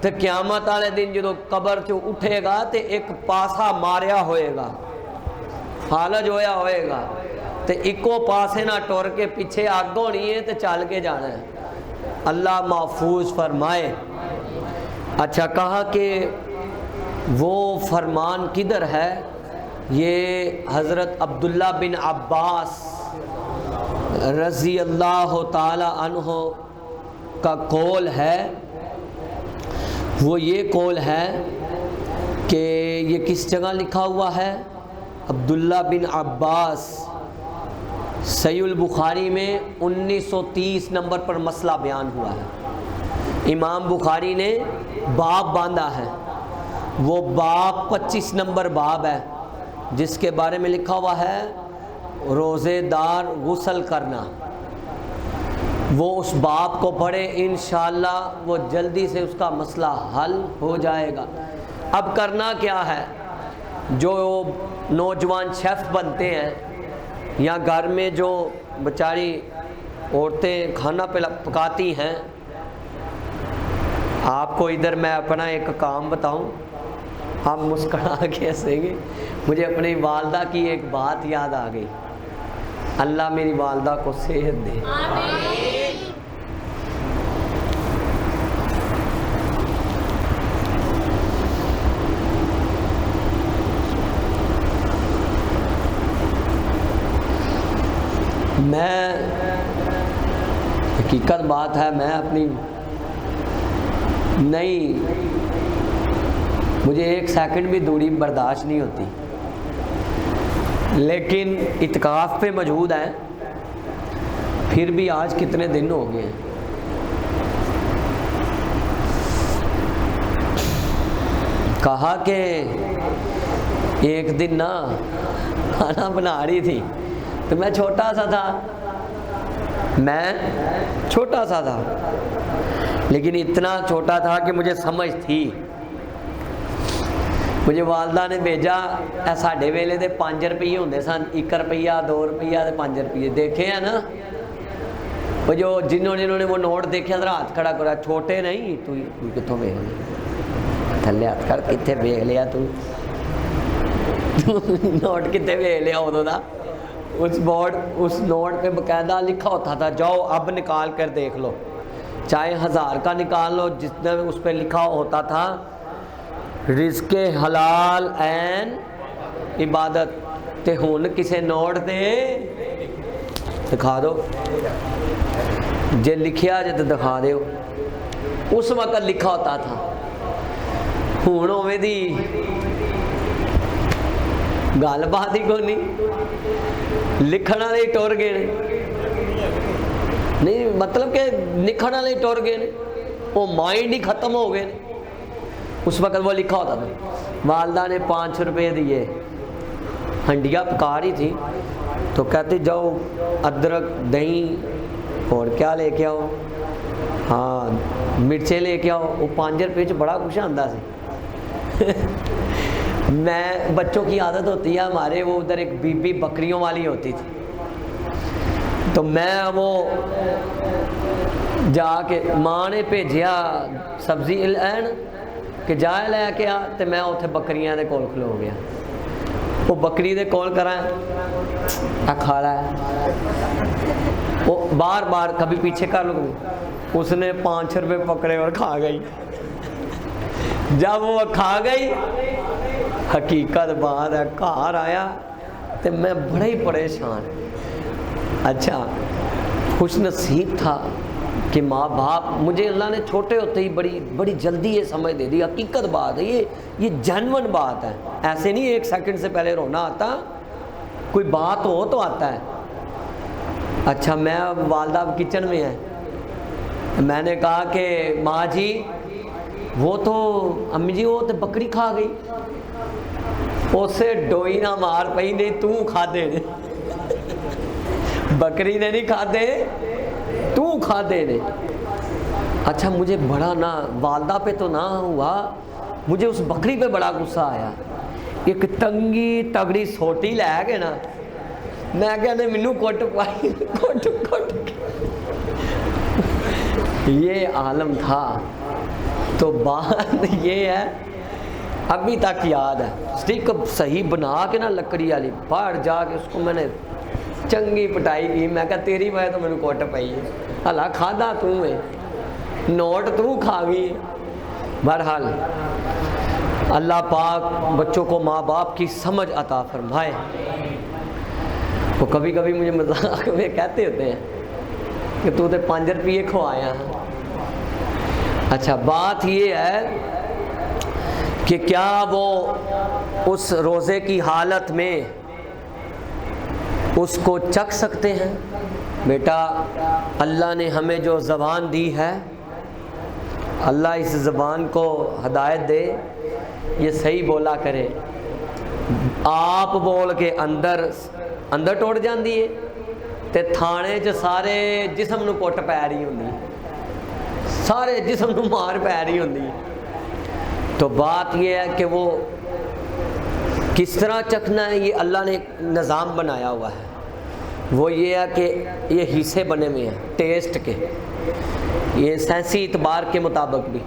تے قیامت والے دن جدو قبر چوں اٹھے گا تے ایک پاسا ماریا ہوئے گا، فالج ہویا ہوئے گا، تے ایکو پاسے نہ ٹور کے پیچھے اگ ہونی ہے تے چل کے جانا ہے۔ اللہ محفوظ فرمائے۔ اچھا، کہا کہ وہ فرمان کدھر ہے؟ یہ حضرت عبداللہ بن عباس رضی اللہ تعالی عنہ کا قول ہے۔ وہ یہ قول ہے کہ یہ کس جگہ لکھا ہوا ہے؟ عبداللہ بن عباس، صحیح البخاری میں 1930 نمبر پر مسئلہ بیان ہوا ہے۔ امام بخاری نے باب باندھا ہے، وہ باب 25 نمبر باب ہے، جس کے بارے میں لکھا ہوا ہے روزے دار غسل کرنا۔ وہ اس باب کو پڑھے، انشاءاللہ وہ جلدی سے اس کا مسئلہ حل ہو جائے گا۔ اب کرنا کیا ہے؟ جو نوجوان شیف بنتے ہیں یا گھر میں جو بیچاری عورتیں کھانا پکاتی ہیں، آپ کو ادھر میں اپنا ایک کام بتاؤں، آپ مسکرا کے ہنسیں گے۔ مجھے اپنی والدہ کی ایک بات یاد آ گئی، اللہ میری والدہ کو صحت دے۔ میں حقیقت بات ہے، میں اپنی نہیں، مجھے ایک سیکنڈ بھی دوری برداشت نہیں ہوتی، لیکن اعتکاف پہ موجود ہے، پھر بھی آج کتنے دن ہو گئے ہیں، کہا کہ ایک دن نا کھانا بنا رہی تھی تو میں چھوٹا سا تھا، لیکن اتنا چھوٹا تھا کہ مجھے سمجھ تھی۔ مجھے والدہ نے بھیجا، ساڈے ویلے دے 5 روپیے ہوندے سن، 1 روپیہ 2 روپیہ 5 روپیے دیکھے ہیں نا، وہ جو جنہوں نے وہ نوٹ دیکھے ذرا ہاتھ کھڑا کرا، چھوٹے نہیں، تو کتوں ویکھ لیا، تھلے ہاتھ کر کتنے ویکھ لیا تو نوٹ کتنے ویکھ لیا ادو دا؟ اس نوٹ پہ باقاعدہ لکھا ہوتا تھا جاؤ اب نکال کر دیکھ لو، چاہے 1000 کا نکال لو، جس میں اس پہ لکھا ہوتا تھا رزق حلال این عبادت، تے ہن کسے نوٹ دے دکھا دو، جے لکھیا جے تے دکھا دیو۔ اس وقت لکھا ہوتا تھا، ہن اوویں دی گل بات ہی کوئی نہیں، لکھن والے ٹر گئے نے، نہیں مطلب کہ لکھن والے ٹر گئے نے، وہ مائنڈ ہی ختم ہو گئے نے۔ اس وقت وہ لکھا ہوتا تھا۔ والدہ نے 5 روپے دیے، ہنڈیا پکا رہی تھی تو کہتے جاؤ ادرک دہی اور کیا لے کے آؤ، ہاں مرچیں لے کے آؤ۔ وہ 5 روپے بڑا کچھ آتا سی۔ میں بچوں کی عادت ہوتی ہے ہمارے، وہ ادھر ایک بی بی بکریوں والی ہوتی تھی، تو میں وہ جا کے ماں نے بھیجیا سبزی لین کہ جا لے کے آ، تو میں اتنے بکریاں دے کول کھلو گیا، وہ بکری دے کول کرا کھا لا ہے، وہ بار بار کبھی پیچھے کر لوں، اس نے 5 روپے پکڑے اور کھا گئی۔ جب وہ کھا گئی، حقیقت بات ہے گھر آیا تو میں بڑا ہی پریشان۔ اچھا خوش نصیب تھا کہ ماں باپ، مجھے اللہ نے چھوٹے ہوتے ہی بڑی جلدی یہ سمجھ دے دی، حقیقت بات ہے، یہ جینون بات ہے، ایسے نہیں 1 سیکنڈ سے پہلے رونا آتا، کوئی بات ہو تو آتا ہے۔ اچھا میں والدہ کچن میں ہے، میں نے کہا کہ ماں جی وہ تو امی جی وہ تو بکری کھا گئی، اسے ڈوئی نہ مار پئی، نہیں تو کھا دے، بکری نے نہیں کھادے تو کھادے نے۔ اچھا مجھے بڑا نہ والدہ پہ تو نہ ہوا، مجھے اس بکری پہ بڑا غصہ آیا، ایک تنگی تگڑی سوٹی لے کے نا، میں کہنے مینوں کٹ پائی، کٹ یہ عالم تھا۔ تو بات یہ ہے ابھی تک یاد ہے، اسٹک صحیح بنا کے نا لکڑی والی، باہر جا کے اس کو میں نے چنگی پٹائی کی، میں کہا تیری وجہ تو مینوں کٹ پئی ہے، ہلا کھادا تو ہے، نوٹ تو کھا گئی۔ بہرحال اللہ پاک بچوں کو ماں باپ کی سمجھ عطا فرمائے۔ وہ کبھی کبھی مجھے مذاق میں کہتے ہوتے ہیں کہ تو تے 5 روپیے کھوایا ہے۔ اچھا بات یہ ہے کہ کیا وہ اس روزے کی حالت میں اس کو چکھ سکتے ہیں؟ بیٹا اللہ نے ہمیں جو زبان دی ہے، اللہ اس زبان کو ہدایت دے، یہ صحیح بولا کرے، آپ بول کے اندر ٹوٹ جاندی ہے تے تھانے چ سارے جسم نو کٹ پی رہی ہوندی، سارے جسم نو مار پی رہی ہوندی۔ تو بات یہ ہے کہ وہ کس طرح چکھنا ہے، یہ اللہ نے ایک نظام بنایا ہوا ہے، وہ یہ ہے کہ یہ حصے بنے ہوئے ہیں ٹیسٹ کے، یہ سائنسی اعتبار کے مطابق بھی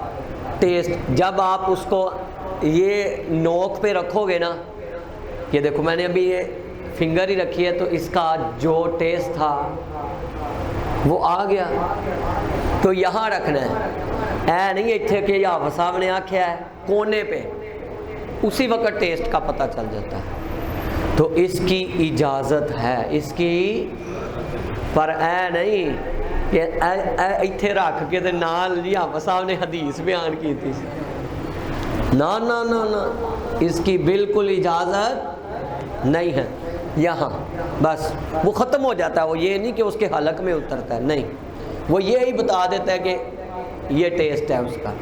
ٹیسٹ، جب آپ اس کو یہ نوک پہ رکھو گے نا، یہ دیکھو میں نے ابھی یہ فنگر ہی رکھی ہے، تو اس کا جو ٹیسٹ تھا وہ آ گیا، تو یہاں رکھنا ہے، اے نہیں اتنے کہ یا صاحب نے آکھیا ہے کونے پہ، اسی وقت ٹیسٹ کا پتہ چل جاتا ہے۔ تو اس کی اجازت ہے، اس کی، پر اے نہیں کہ اتنے رکھ کے دے نال یا صاحب نے حدیث بیان کی تھی، نا نا نا نا، اس کی بالکل اجازت نہیں ہے یہاں، بس وہ ختم ہو جاتا ہے، وہ یہ نہیں کہ اس کے حلق میں اترتا ہے، نہیں، وہ یہی بتا دیتا ہے کہ یہ ٹیسٹ ہے اس کا۔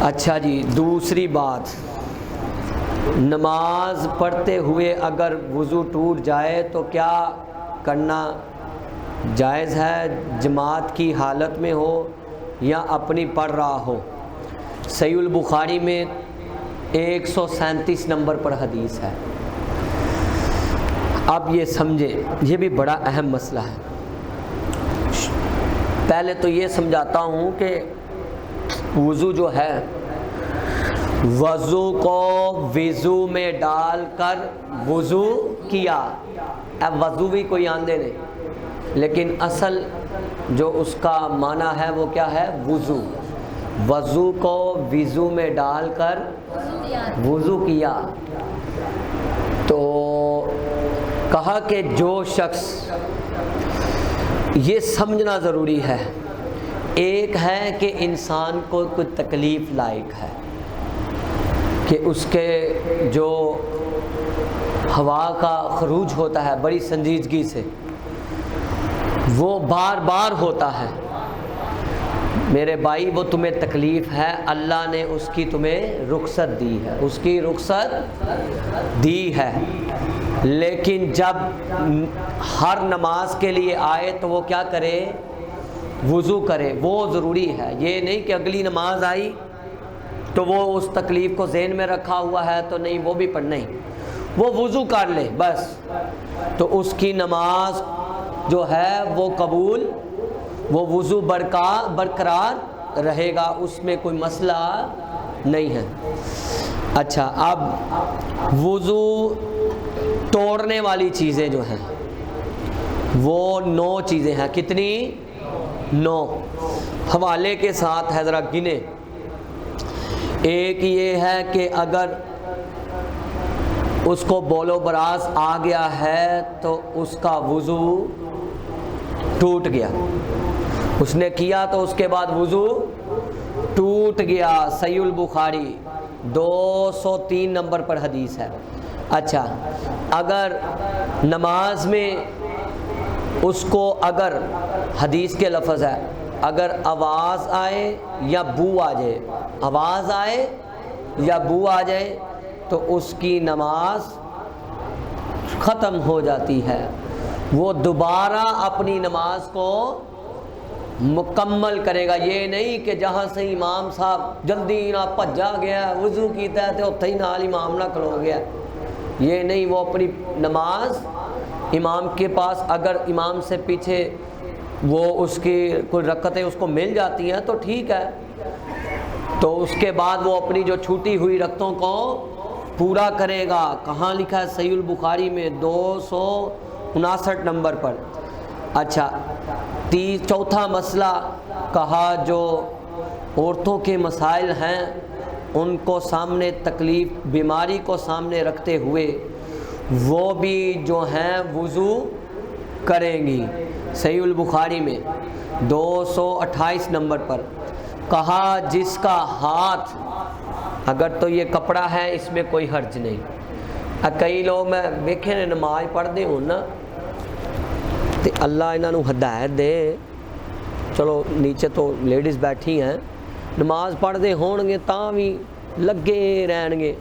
اچھا جی دوسری بات، نماز پڑھتے ہوئے اگر وضو ٹوٹ جائے تو کیا کرنا جائز ہے؟ جماعت کی حالت میں ہو یا اپنی پڑھ رہا ہو؟ صحیح البخاری میں 137 نمبر پر حدیث ہے۔ اب یہ سمجھیں، یہ بھی بڑا اہم مسئلہ ہے۔ پہلے تو یہ سمجھاتا ہوں کہ وضو جو ہے، وضو کو وضو میں ڈال کر وضو کیا، اب وضو بھی کوئی آندے نہیں، لیکن اصل جو اس کا معنی ہے وہ کیا ہے؟ وضو۔ وضو کو وضو میں ڈال کر وضو کیا، تو کہا کہ جو شخص، یہ سمجھنا ضروری ہے، ایک ہے کہ انسان کو کوئی تکلیف لائق ہے کہ اس کے جو ہوا کا خروج ہوتا ہے بڑی سنجیدگی سے، وہ بار بار ہوتا ہے، میرے بھائی وہ تمہیں تکلیف ہے، اللہ نے اس کی تمہیں رخصت دی ہے، اس کی رخصت دی ہے، لیکن جب ہر نماز کے لیے آئے تو وہ کیا کرے؟ وضو کرے، وہ ضروری ہے۔ یہ نہیں کہ اگلی نماز آئی تو وہ اس تکلیف کو ذہن میں رکھا ہوا ہے تو نہیں، وہ بھی پڑھ نہیں، وہ وضو کر لے بس، تو اس کی نماز جو ہے وہ قبول، وہ وضو برقرار رہے گا، اس میں کوئی مسئلہ نہیں ہے۔ اچھا، اب وضو توڑنے والی چیزیں جو ہیں وہ 9 چیزیں ہیں، کتنی؟ 9۔ حوالے کے ساتھ ہے، ذرا گنے۔ ایک یہ ہے کہ اگر اس کو بول و براز آ گیا ہے تو اس کا وضو ٹوٹ گیا، اس نے کیا تو اس کے بعد وضو ٹوٹ گیا، صحیح البخاری 203 نمبر پر حدیث ہے۔ اچھا، اگر نماز میں اس کو، اگر حدیث کے لفظ ہے، اگر آواز آئے یا بو آ جائے، آواز آئے یا بو آ جائے تو اس کی نماز ختم ہو جاتی ہے، وہ دوبارہ اپنی نماز کو مکمل کرے گا۔ یہ نہیں کہ جہاں سے امام صاحب جلدی نہ بھجا گیا، وضو کیتا ہے تو اتھے ہی نال امام نہ کھلو گیا، یہ نہیں، وہ اپنی نماز امام کے پاس، اگر امام سے پیچھے وہ اس کی کوئی رکعتیں اس کو مل جاتی ہیں تو ٹھیک ہے، تو اس کے بعد وہ اپنی جو چھوٹی ہوئی رکعتوں کو پورا کرے گا۔ کہاں لکھا ہے؟ صحیح البخاری میں 259 نمبر پر۔ اچھا، چوتھا مسئلہ کہا جو عورتوں کے مسائل ہیں ان کو سامنے، تکلیف بیماری کو سامنے رکھتے ہوئے وہ بھی جو ہیں وضو کریں گی، صحیح البخاری میں 228 نمبر پر۔ کہا جس کا ہاتھ، اگر تو یہ کپڑا ہے اس میں کوئی حرج نہیں، کئی لوگ میں دیکھے نے نماز پڑھتے ہوں نا تو اللہ انہوں ہدایت دے، چلو نیچے تو لیڈیز بیٹھی ہیں، نماز پڑھتے ہون گے تاں بھی لگے رہن گے،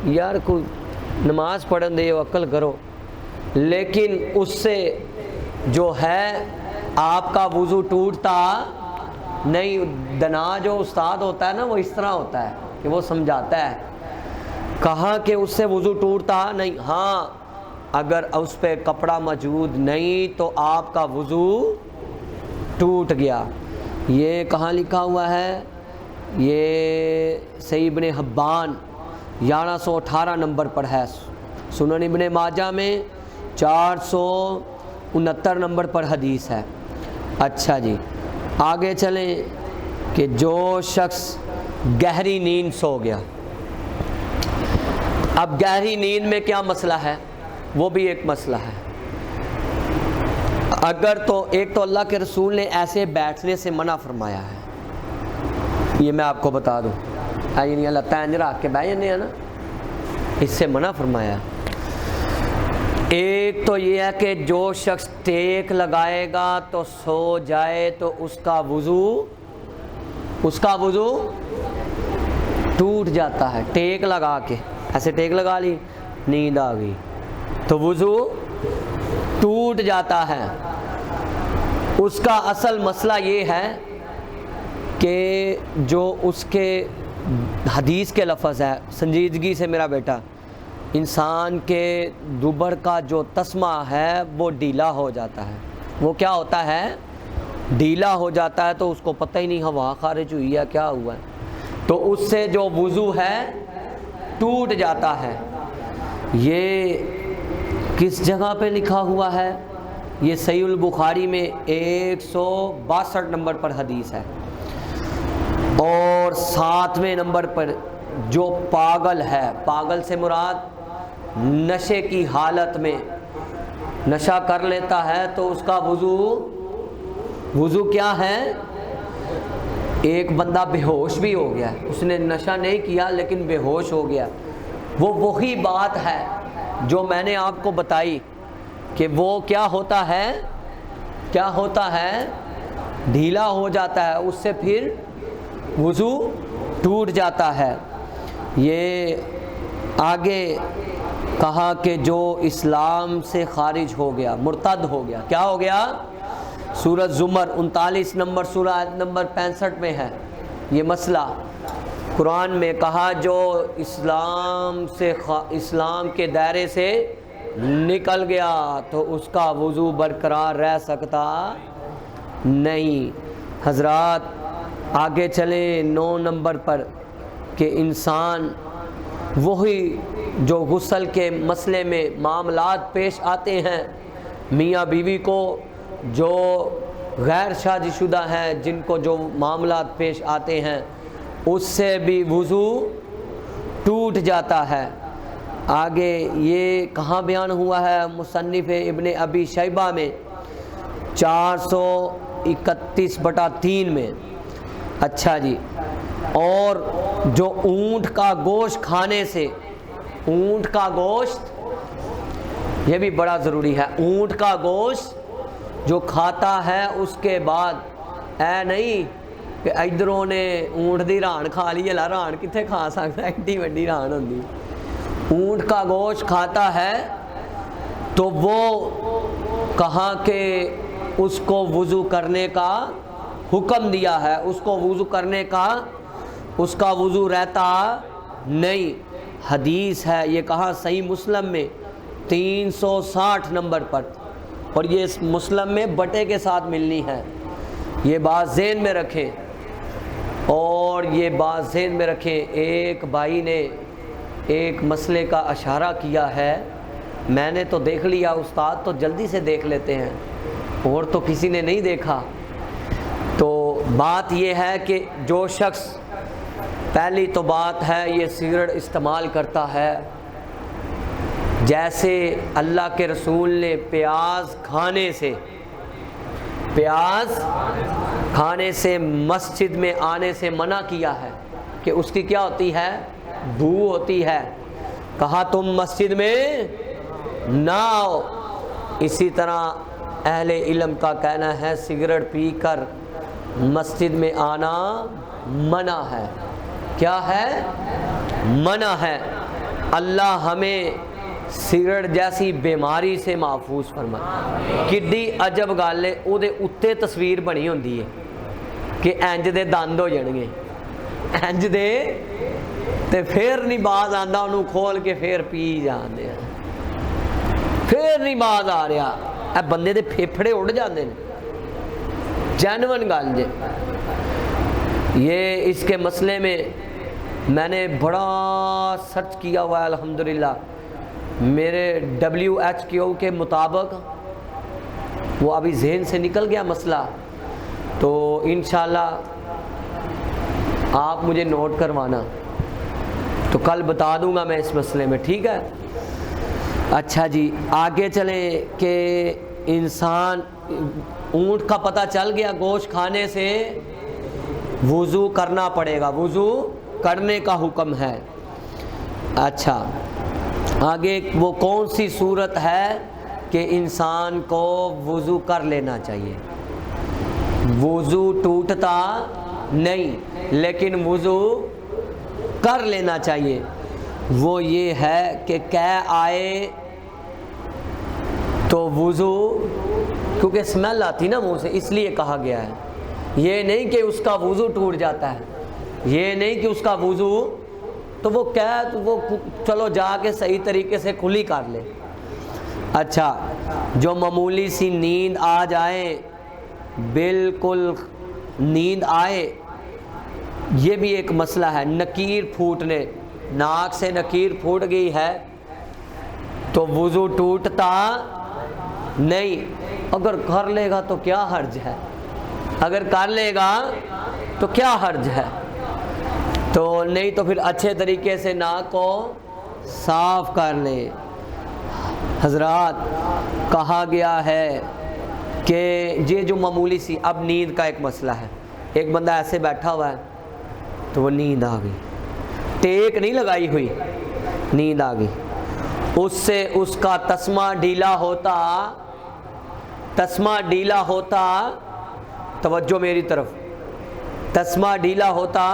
یار کوئی نماز پڑھن دے، عقل کرو، لیکن اس سے جو ہے آپ کا وضو ٹوٹتا نہیں۔ دنا جو استاد ہوتا ہے نا وہ اس طرح ہوتا ہے کہ وہ سمجھاتا ہے، کہا کہ اس سے وضو ٹوٹتا نہیں، ہاں اگر اس پہ کپڑا موجود نہیں تو آپ کا وضو ٹوٹ گیا۔ یہ کہاں لکھا ہوا ہے؟ یہ صحیح ابن حبان 1118 نمبر پر ہے، سنن ابن ماجہ میں 469 نمبر پر حدیث ہے۔ اچھا جی، آگے چلیں کہ جو شخص گہری نیند سو گیا، اب گہری نیند میں کیا مسئلہ ہے؟ وہ بھی ایک مسئلہ ہے۔ اگر تو ایک تو اللہ کے رسول نے ایسے بیٹھنے سے منع فرمایا ہے، یہ میں آپ کو بتا دوں، یعنی اللہ تعالیٰ رکھ کے بیٹھ جانے ہیں نا، اس سے منع فرمایا۔ ایک تو یہ ہے کہ جو شخص ٹیک لگائے گا تو سو جائے تو اس کا وضو ٹوٹ جاتا ہے، ٹیک لگا کے ایسے ٹیک لگا لی, نیند آ گئی, تو وضو ٹوٹ جاتا ہے. اس کا اصل مسئلہ یہ ہے کہ جو اس کے حدیث کے لفظ ہے, سنجیدگی سے میرا بیٹا, انسان کے دوبر کا جو تسمہ ہے وہ ڈھیلا ہو جاتا ہے. وہ کیا ہوتا ہے؟ ڈھیلا ہو جاتا ہے, تو اس کو پتہ ہی نہیں ہوا خارج ہوئی ہے کیا ہوا ہے, تو اس سے جو وضو ہے ٹوٹ جاتا ہے. یہ کس جگہ پہ لکھا ہوا ہے؟ یہ صحیح البخاری میں 162 نمبر پر حدیث ہے. اور 7ویں نمبر پر جو پاگل ہے, پاگل سے مراد نشے کی حالت میں نشہ کر لیتا ہے تو اس کا وضو کیا ہے؟ ایک بندہ بے ہوش بھی ہو گیا, اس نے نشہ نہیں کیا لیکن بے ہوش ہو گیا. وہ وہی بات ہے جو میں نے آپ کو بتائی کہ وہ کیا ہوتا ہے, ڈھیلا ہو جاتا ہے, اس سے پھر وضو ٹوٹ جاتا ہے. یہ آگے کہا کہ جو اسلام سے خارج ہو گیا, مرتد ہو گیا, کیا ہو گیا؟ سورۃ زمر 39 نمبر سورہ آیت نمبر 65 میں ہے یہ مسئلہ. قرآن میں کہا جو اسلام کے دائرے سے نکل گیا تو اس کا وضو برقرار رہ سکتا نہیں. حضرات آگے چلیں 9 نمبر پر کہ انسان وہی جو غسل کے مسئلے میں معاملات پیش آتے ہیں میاں بیوی کو, جو غیر شادی شدہ ہیں جن کو جو معاملات پیش آتے ہیں اس سے بھی وضو ٹوٹ جاتا ہے. آگے یہ کہاں بیان ہوا ہے؟ مصنف ابن ابی شیبہ میں 431/3 میں. اچھا جی, اور جو اونٹ کا گوشت کھانے سے, اونٹ کا گوشت یہ بھی بڑا ضروری ہے, اونٹ کا گوشت جو کھاتا ہے اس کے بعد اے نہیں کہ ادھروں نے اونٹ دی ران کھا لی, ہے ران کتنے کھا سکتا ہے, ایڈی وڈی ران ہوندی. اونٹ کا گوشت کھاتا ہے تو وہ کہاں کہ اس کو وضو کرنے کا حکم دیا ہے, اس کو وضو کرنے کا, اس کا وضو رہتا نہیں. حدیث ہے یہ کہاں؟ صحیح مسلم میں 360 نمبر پر, اور یہ مسلم میں بٹے کے ساتھ ملنی ہے. یہ بات ذہن میں رکھیں, اور یہ بات ذہن میں رکھیں. ایک بھائی نے ایک مسئلے کا اشارہ کیا ہے, میں نے تو دیکھ لیا, استاد تو جلدی سے دیکھ لیتے ہیں, اور تو کسی نے نہیں دیکھا. تو بات یہ ہے کہ جو شخص, پہلی تو بات ہے یہ سگریٹ استعمال کرتا ہے, جیسے اللہ کے رسول نے پیاز کھانے سے مسجد میں آنے سے منع کیا ہے کہ اس کی کیا ہوتی ہے؟ بو ہوتی ہے. کہا تم مسجد میں نہ آؤ. اسی طرح اہل علم کا کہنا ہے سگریٹ پی کر مسجد میں آنا منع ہے. کیا ہے؟ منع ہے. اللہ ہمیں سگریٹ جیسی بیماری سے محفوظ فرمائے. کڈی عجب گل ہے, او دے اتے تصویر بنی ہوندی ہے کہ انج دے دند ہو جان گے, انج دے, تے پھر نہیں باز آندا, انہوں کھول کے پھر پی جاندے ہیں, پھر نہیں باز آ رہا. اے بندے دے پھیپھڑے اڑ جاندے نے, جینون گل جے. یہ اس کے مسئلے میں میں نے بڑا سرچ کیا ہوا ہے الحمدللہ. میرے WHO کے مطابق وہ ابھی ذہن سے نکل گیا مسئلہ, تو انشاءاللہ آپ مجھے نوٹ کروانا, تو کل بتا دوں گا میں اس مسئلے میں, ٹھیک ہے؟ اچھا جی آگے چلیں کہ انسان, اونٹ کا پتہ چل گیا, گوشت کھانے سے وضو کرنا پڑے گا, وضو کرنے کا حکم ہے. اچھا آگے وہ کون سی صورت ہے کہ انسان کو وضو کر لینا چاہیے؟ وضو ٹوٹتا نہیں لیکن وضو کر لینا چاہیے. وہ یہ ہے کہ آئے تو وضو، کیونکہ اسمیل آتی نا منہ سے اس لیے کہا گیا ہے، یہ نہیں کہ اس کا وضو ٹوٹ جاتا ہے، یہ نہیں کہ اس کا وضو، تو وہ وہ چلو جا کے صحیح طریقے سے کھلی کر لے۔ اچھا، جو معمولی سی نیند آ جائے، بالکل نیند آئے، یہ بھی ایک مسئلہ ہے۔ نکیر پھوٹنے، ناک سے نکیر پھوٹ گئی ہے تو وضو ٹوٹتا نہیں، اگر کر لے گا تو کیا حرج ہے، اگر کر لے گا تو کیا حرج ہے، تو نہیں تو پھر اچھے طریقے سے ناک کو صاف کر لے۔ حضرات کہا گیا ہے کہ یہ جو معمولی سی، اب نیند کا ایک مسئلہ ہے، ایک بندہ ایسے بیٹھا ہوا ہے تو وہ نیند آ گئی، ٹیک نہیں لگائی ہوئی، نیند آ گئی، اس سے اس کا تسمہ ڈھیلا ہوتا، تسمہ ڈھیلا ہوتا، توجہ میری طرف، تسمہ ڈھیلا ہوتا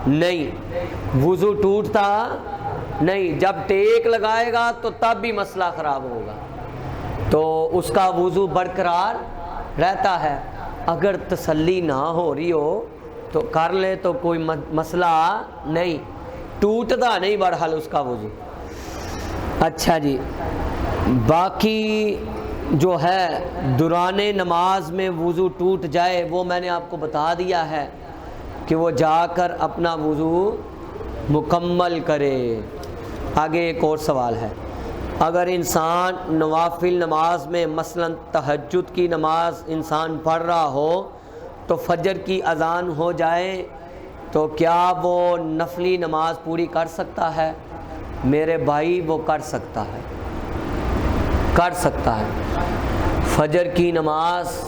نہیں، وضو ٹوٹتا نہیں، جب ٹیک لگائے گا تو تب بھی مسئلہ خراب ہوگا، تو اس کا وضو برقرار رہتا ہے۔ اگر تسلی نہ ہو رہی ہو تو کر لے تو کوئی مسئلہ نہیں، ٹوٹتا نہیں بہرحال اس کا وضو۔ اچھا جی، باقی جو ہے دوران نماز میں وضو ٹوٹ جائے، وہ میں نے آپ کو بتا دیا ہے کہ وہ جا کر اپنا وضو مکمل کرے۔ آگے ایک اور سوال ہے، اگر انسان نوافل نماز میں مثلا تہجد کی نماز انسان پڑھ رہا ہو تو فجر کی اذان ہو جائے تو کیا وہ نفلی نماز پوری کر سکتا ہے؟ میرے بھائی وہ کر سکتا ہے، کر سکتا ہے۔ فجر کی نماز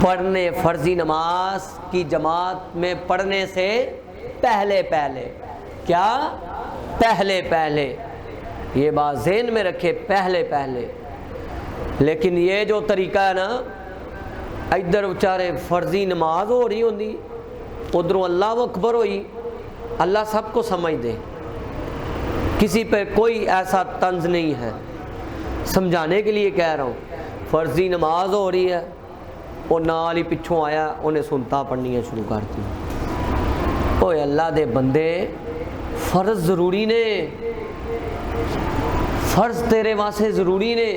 پڑھنے، فرضی نماز کی جماعت میں پڑھنے سے پہلے کیا؟ پہلے، یہ بات ذہن میں رکھے، پہلے۔ لیکن یہ جو طریقہ ہے نا، ادھر بیچارے فرضی نماز ہو رہی ہوندی، ادھروں اللہ اکبر ہوئی، اللہ سب کو سمجھ دے، کسی پہ کوئی ایسا طنز نہیں ہے، سمجھانے کے لیے کہہ رہا ہوں۔ فرضی نماز ہو رہی ہے، وہ نال ہی پچھوں آیا، انہیں سنتا پڑھنیاں شروع کر دی۔ اوے اللہ دے بندے، فرض ضروری نے، فرض تیرے واسطے ضروری نے،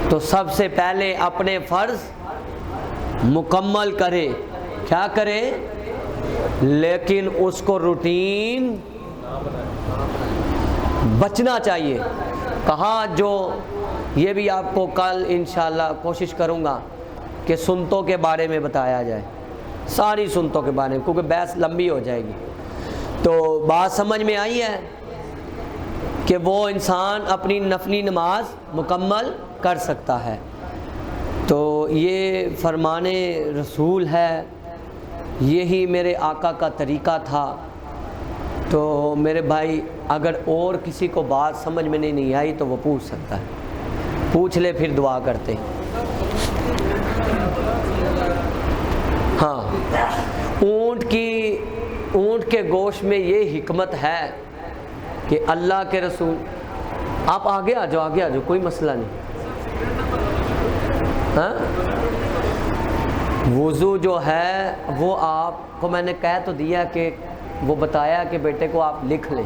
تو سب سے پہلے اپنے فرض مکمل کرے، کیا کرے؟ لیکن اس کو روٹین بچنا چاہیے۔ کہاں جو یہ بھی آپ کو کل انشاءاللہ کوشش کروں گا کہ سنتوں کے بارے میں بتایا جائے، ساری سنتوں کے بارے میں، کیونکہ بحث لمبی ہو جائے گی۔ تو بات سمجھ میں آئی ہے کہ وہ انسان اپنی نفلی نماز مکمل کر سکتا ہے، تو یہ فرمان رسول ہے، یہی میرے آقا کا طریقہ تھا۔ تو میرے بھائی، اگر اور کسی کو بات سمجھ میں نہیں آئی تو وہ پوچھ سکتا ہے، پوچھ لے، پھر دعا کرتے ہیں۔ ہاں، اونٹ کے گوشت میں یہ حکمت ہے کہ اللہ کے رسول، آپ آگے آ جاؤ، کوئی مسئلہ نہیں۔ ہاں، وضو جو ہے وہ آپ کو میں نے کہہ تو دیا کہ وہ بتایا کہ بیٹے کو آپ لکھ لیں،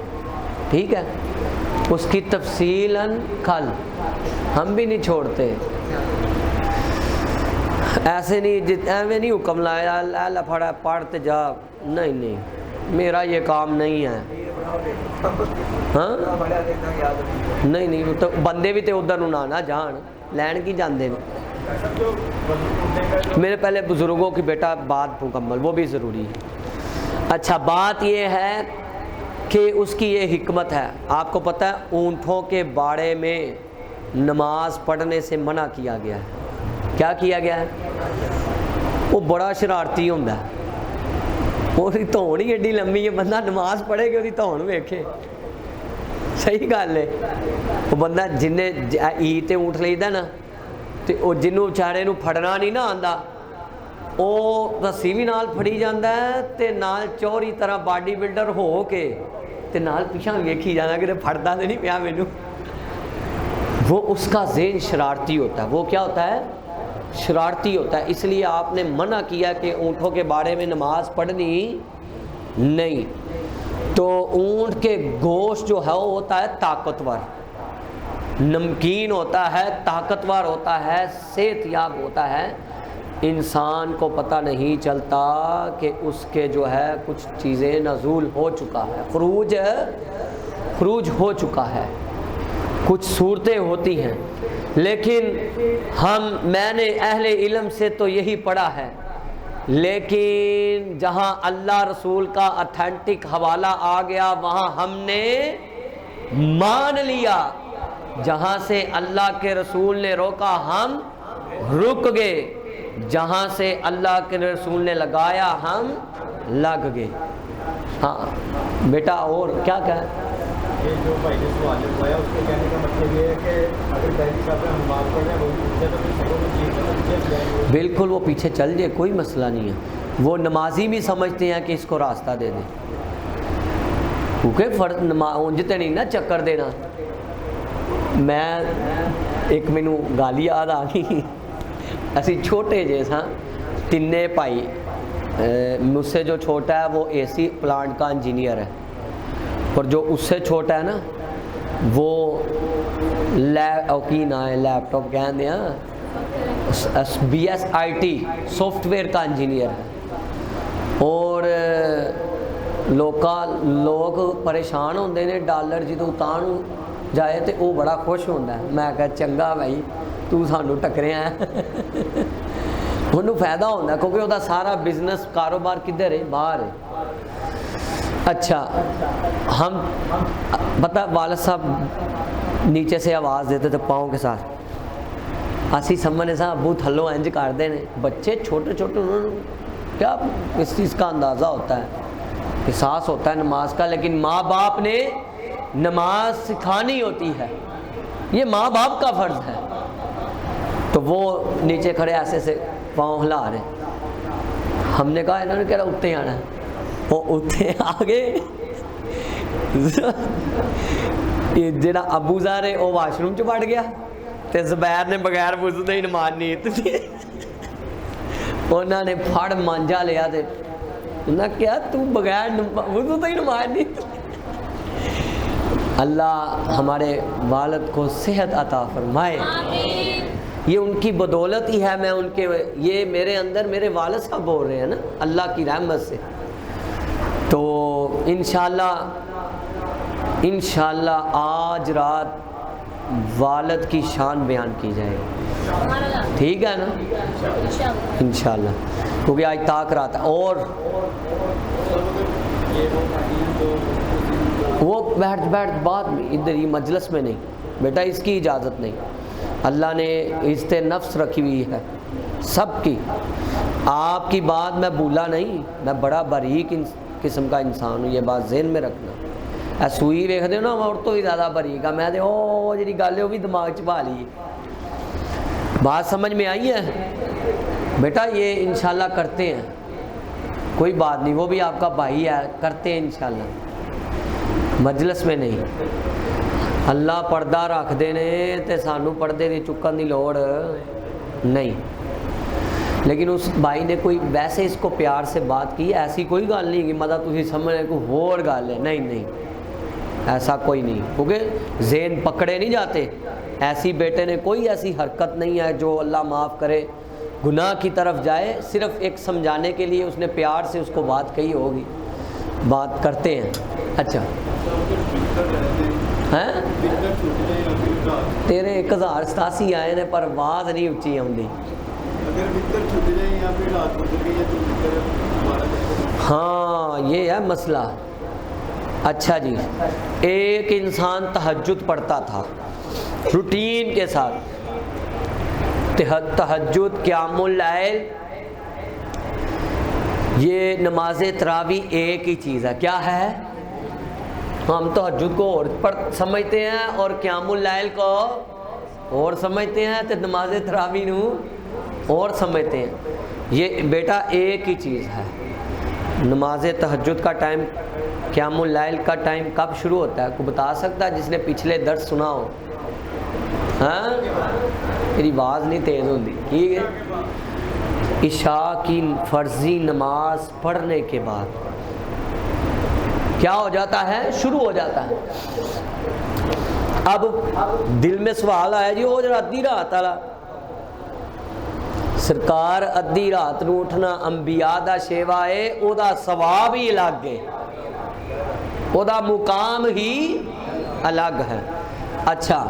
ٹھیک ہے، اس کی تفصیلاً کل، ہم بھی نہیں چھوڑتے، ایسے نہیں حکم لایا اللہ پڑھا پڑھتے جا، نہیں، میرا یہ کام نہیں ہے۔ ہاں، نہیں، تو بندے بھی تے ادھر نہ جان، لین کی جاندے نے۔ میرے پہلے بزرگوں کی بیٹا بات مکمل، وہ بھی ضروری ہے۔ اچھا، بات یہ ہے کہ اس کی یہ حکمت ہے، آپ کو پتہ ہے اونٹوں کے باڑے میں نماز پڑھنے سے منع کیا گیا ہے۔ کیا کیا گیا ہے؟ وہ بڑا شرارتی ہوتا ہے، وہی دھون ہی ایڈی لمبی ہے، بندہ نماز پڑھے کہ وہی دھون ویکھے، صحیح گل ہے۔ وہ بندہ جنہیں عید تے اونٹ لیدا نا، تے وہ جنوں بیچارے نوں پھڑنا نہیں نہ آندا، وہ رسی بھی نال پھڑی جاندا ہے تے نال چوری طرح باڈی بلڈر ہو کے تے نال پیچھے ویکھی جانا کہ پھڑدا تے نہیں پیا مینوں. وہ اس کا ذہن شرارتی ہوتا ہے. وہ کیا ہوتا ہے؟ شرارتی ہوتا ہے. اس لیے آپ نے منع کیا کہ اونٹوں کے بارے میں نماز پڑھنی نہیں. تو اونٹ کے گوشت جو ہے وہ ہوتا ہے طاقتور، نمکین ہوتا ہے، طاقتور ہوتا ہے، صحت یاب ہوتا ہے. انسان کو پتہ نہیں چلتا کہ اس کے جو ہے کچھ چیزیں نزول ہو چکا ہے، خروج ہو چکا ہے، کچھ صورتیں ہوتی ہیں. لیکن میں نے اہل علم سے تو یہی پڑھا ہے، لیکن جہاں اللہ رسول کا اتھینٹک حوالہ آ گیا وہاں ہم نے مان لیا. جہاں سے اللہ کے رسول نے روکا ہم رک گئے، جہاں سے اللہ کے رسول نے لگایا ہم لگ گئے. ہاں بیٹا اور کیا یہ جو بھائی نے سوال لگوایا اس کے کہنے کا مطلب یہ ہے کہ اگر بینک صاحب ہم معاف کر رہے ہیں وہ بھی تو پھر سبوں میں چیز سمجھ جائے. بالکل وہ پیچھے چل جائے، کوئی مسئلہ نہیں ہے. وہ نمازی بھی سمجھتے ہیں کہ اس کو راستہ دے دیں، کیونکہ فرض اونجتے نہیں نا چکر دینا. میں ایک مینوں گالی یاد آ گئی. اسی چھوٹے جیسا تینے بھائی، مجھ سے جو چھوٹا ہے وہ اے سی پلانٹ کا انجینئر ہے، اور جو اس سے چھوٹا ہے نا وہ لیپ ٹاپ کہتے ہیں BSIT سافٹ ویئر کا انجینئر ہے. اور لوگ پریشان ہوندے نے ڈالر جدوں تاں جائے تو وہ بڑا خوش ہوتا ہے. میں کہا چنگا بھائی تو سانو ٹکریا ہے. انہوں فائدہ ہوتا ہے کیونکہ وہ سارا بزنس کاروبار کدھر ہے؟ باہر ہے. اچھا ہم پتہ والد صاحب نیچے سے آواز دیتے تھے پاؤں کے ساتھ، اسی سمجھنے سے ابو تھلو انج کرتے ہیں. بچے چھوٹے چھوٹے انہوں نے کیا اس چیز کا اندازہ ہوتا ہے، احساس ہوتا ہے نماز کا. لیکن ماں باپ نے نماز سکھانی ہوتی ہے، یہ ماں باپ کا فرض ہے. تو وہ نیچے کھڑے ایسے سے پاؤں ہلا رہے. ہم نے کہا انہوں نے کہہ رہا اتنے آنا ہے. وہ اتنے آگے جڑا ابو زار ہے وہ واش روم چ بڑھ گیا تے زبیر نے بغیر وضو دے ہی نماز نہیں تے انہوں نے پھڑ مانجا لیا تے انہوں نے کہا تو بغیر وضو دے ہی نماز نہیں. اللہ ہمارے والد کو صحت عطا فرمائے. یہ ان کی بدولت ہی ہے. میں ان کے یہ میرے اندر میرے والد صاحب بول رہے ہیں نا اللہ کی رحمت سے. تو انشاءاللہ آج رات والد کی شان بیان کی جائے گی. ٹھیک ہے نا انشاءاللہ، کیونکہ آج تاک رات ہے. اور وہ بیٹھ بات میں ادھر ہی مجلس میں نہیں بیٹا، اس کی اجازت نہیں. اللہ نے عزت نفس رکھی ہوئی ہے سب کی. آپ کی بات میں بھولا نہیں، میں بڑا باریک قسم کا انسان ہوں، یہ بات ذہن میں رکھنا. اے سوئی ویکھدے ہو نا عورتوں بھی زیادہ باریک ہے. میں تے او جڑی گل ہے وہ بھی دماغ چ پا لی. بات سمجھ میں آئی ہے بیٹا؟ یہ انشاءاللہ کرتے ہیں، کوئی بات نہیں. وہ بھی آپ کا بھائی ہے، کرتے ہیں انشاءاللہ، مجلس میں نہیں. اللہ پردہ رکھ دینے تے سانو پردے دی چکن دی لوڑ نہیں. لیکن اس بھائی نے کوئی ویسے اس کو پیار سے بات کی، ایسی کوئی گل نہیں کہ مطلب تسی سمجھنے کوئی ہور گل ہے. نہیں ایسا کوئی نہیں، کیونکہ ذہن پکڑے نہیں جاتے. ایسی بیٹے نے کوئی ایسی حرکت نہیں ہے جو اللہ معاف کرے گناہ کی طرف جائے. صرف ایک سمجھانے کے لیے اس نے پیار سے اس کو بات کہی ہوگی. بات کرتے ہیں. اچھا ہیں تیرے 1087 آئے نے پر آواز نہیں اچھی آتی. ہاں یہ ہے مسئلہ. اچھا جی، ایک انسان تہجد پڑھتا تھا روٹین کے ساتھ. تہجد، قیام اللیل، یہ نماز تراویح ایک ہی چیز ہے. کیا ہے؟ ہم تہجد کو اور سمجھتے ہیں اور قیام اللیل کو اور سمجھتے ہیں، تو نماز تراویح نو اور سمجھتے ہیں. یہ بیٹا ایک ہی چیز ہے. نماز تہجد کا ٹائم قیام اللیل کا ٹائم کب شروع ہوتا ہے؟ کوئی بتا سکتا ہے جس نے پچھلے درس سنا ہو؟ ہاں میری آواز نہیں تیز ہوتی، ٹھیک ہے؟ عشاء کی فرضی نماز پڑھنے کے بعد کیا ہو جاتا ہے؟ شروع ہو جاتا ہے۔ اب دل میں سوال آیا جی وہ جڑا ادھی رات والا سرکار ادھی رات نو اٹھنا انبیاء دا شیوا ہے، او دا ثواب ہی الگ ہے، او دا مقام ہی الگ ہے۔ اچھا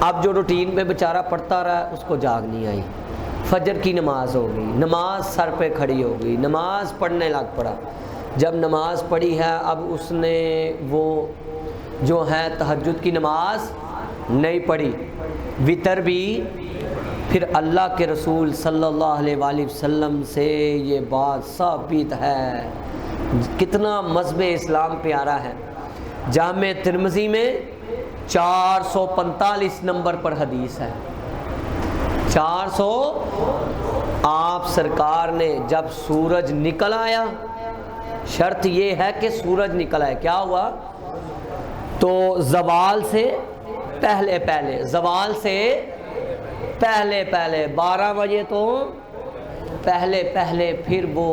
اب جو روٹین پہ بیچارہ پڑھتا رہا اس کو جاگ نہیں آئی، فجر کی نماز ہو گئی، نماز سر پہ کھڑی ہو گئی، نماز پڑھنے لگ پڑا۔ جب نماز پڑھی ہے اب اس نے وہ جو ہے تہجد کی نماز نہیں پڑھی، وتر بھی۔ پھر اللہ کے رسول صلی اللہ علیہ وآلہ وسلم سے یہ بات ثابت ہے، کتنا مذہب اسلام پیارا ہے۔ جامع ترمذی میں 445 نمبر پر حدیث ہے، 400۔ آپ سرکار نے جب سورج نکل آیا، شرط یہ ہے کہ سورج نکل آئے، کیا ہوا؟ تو زوال سے پہلے پہلے، زوال سے پہلے پہلے 12 بجے تو پہلے پہلے پھر وہ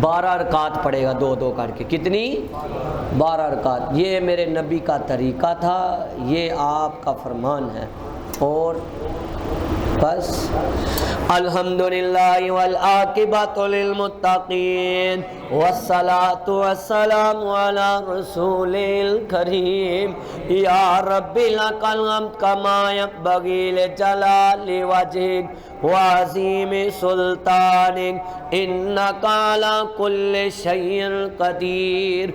12 رکعت پڑھے گا، دو دو کر کے۔ کتنی؟ 12 رکعت۔ یہ میرے نبی کا طریقہ تھا، یہ آپ کا فرمان ہے۔ اور بس الحمدللہ والعاقبۃ للمتقین والصلاۃ والسلام علی رسول الکریم یا رب لک الحمد کما ینبغی لجلال وجہک وعظیم سلطانک انک علی کل شیء قدیر۔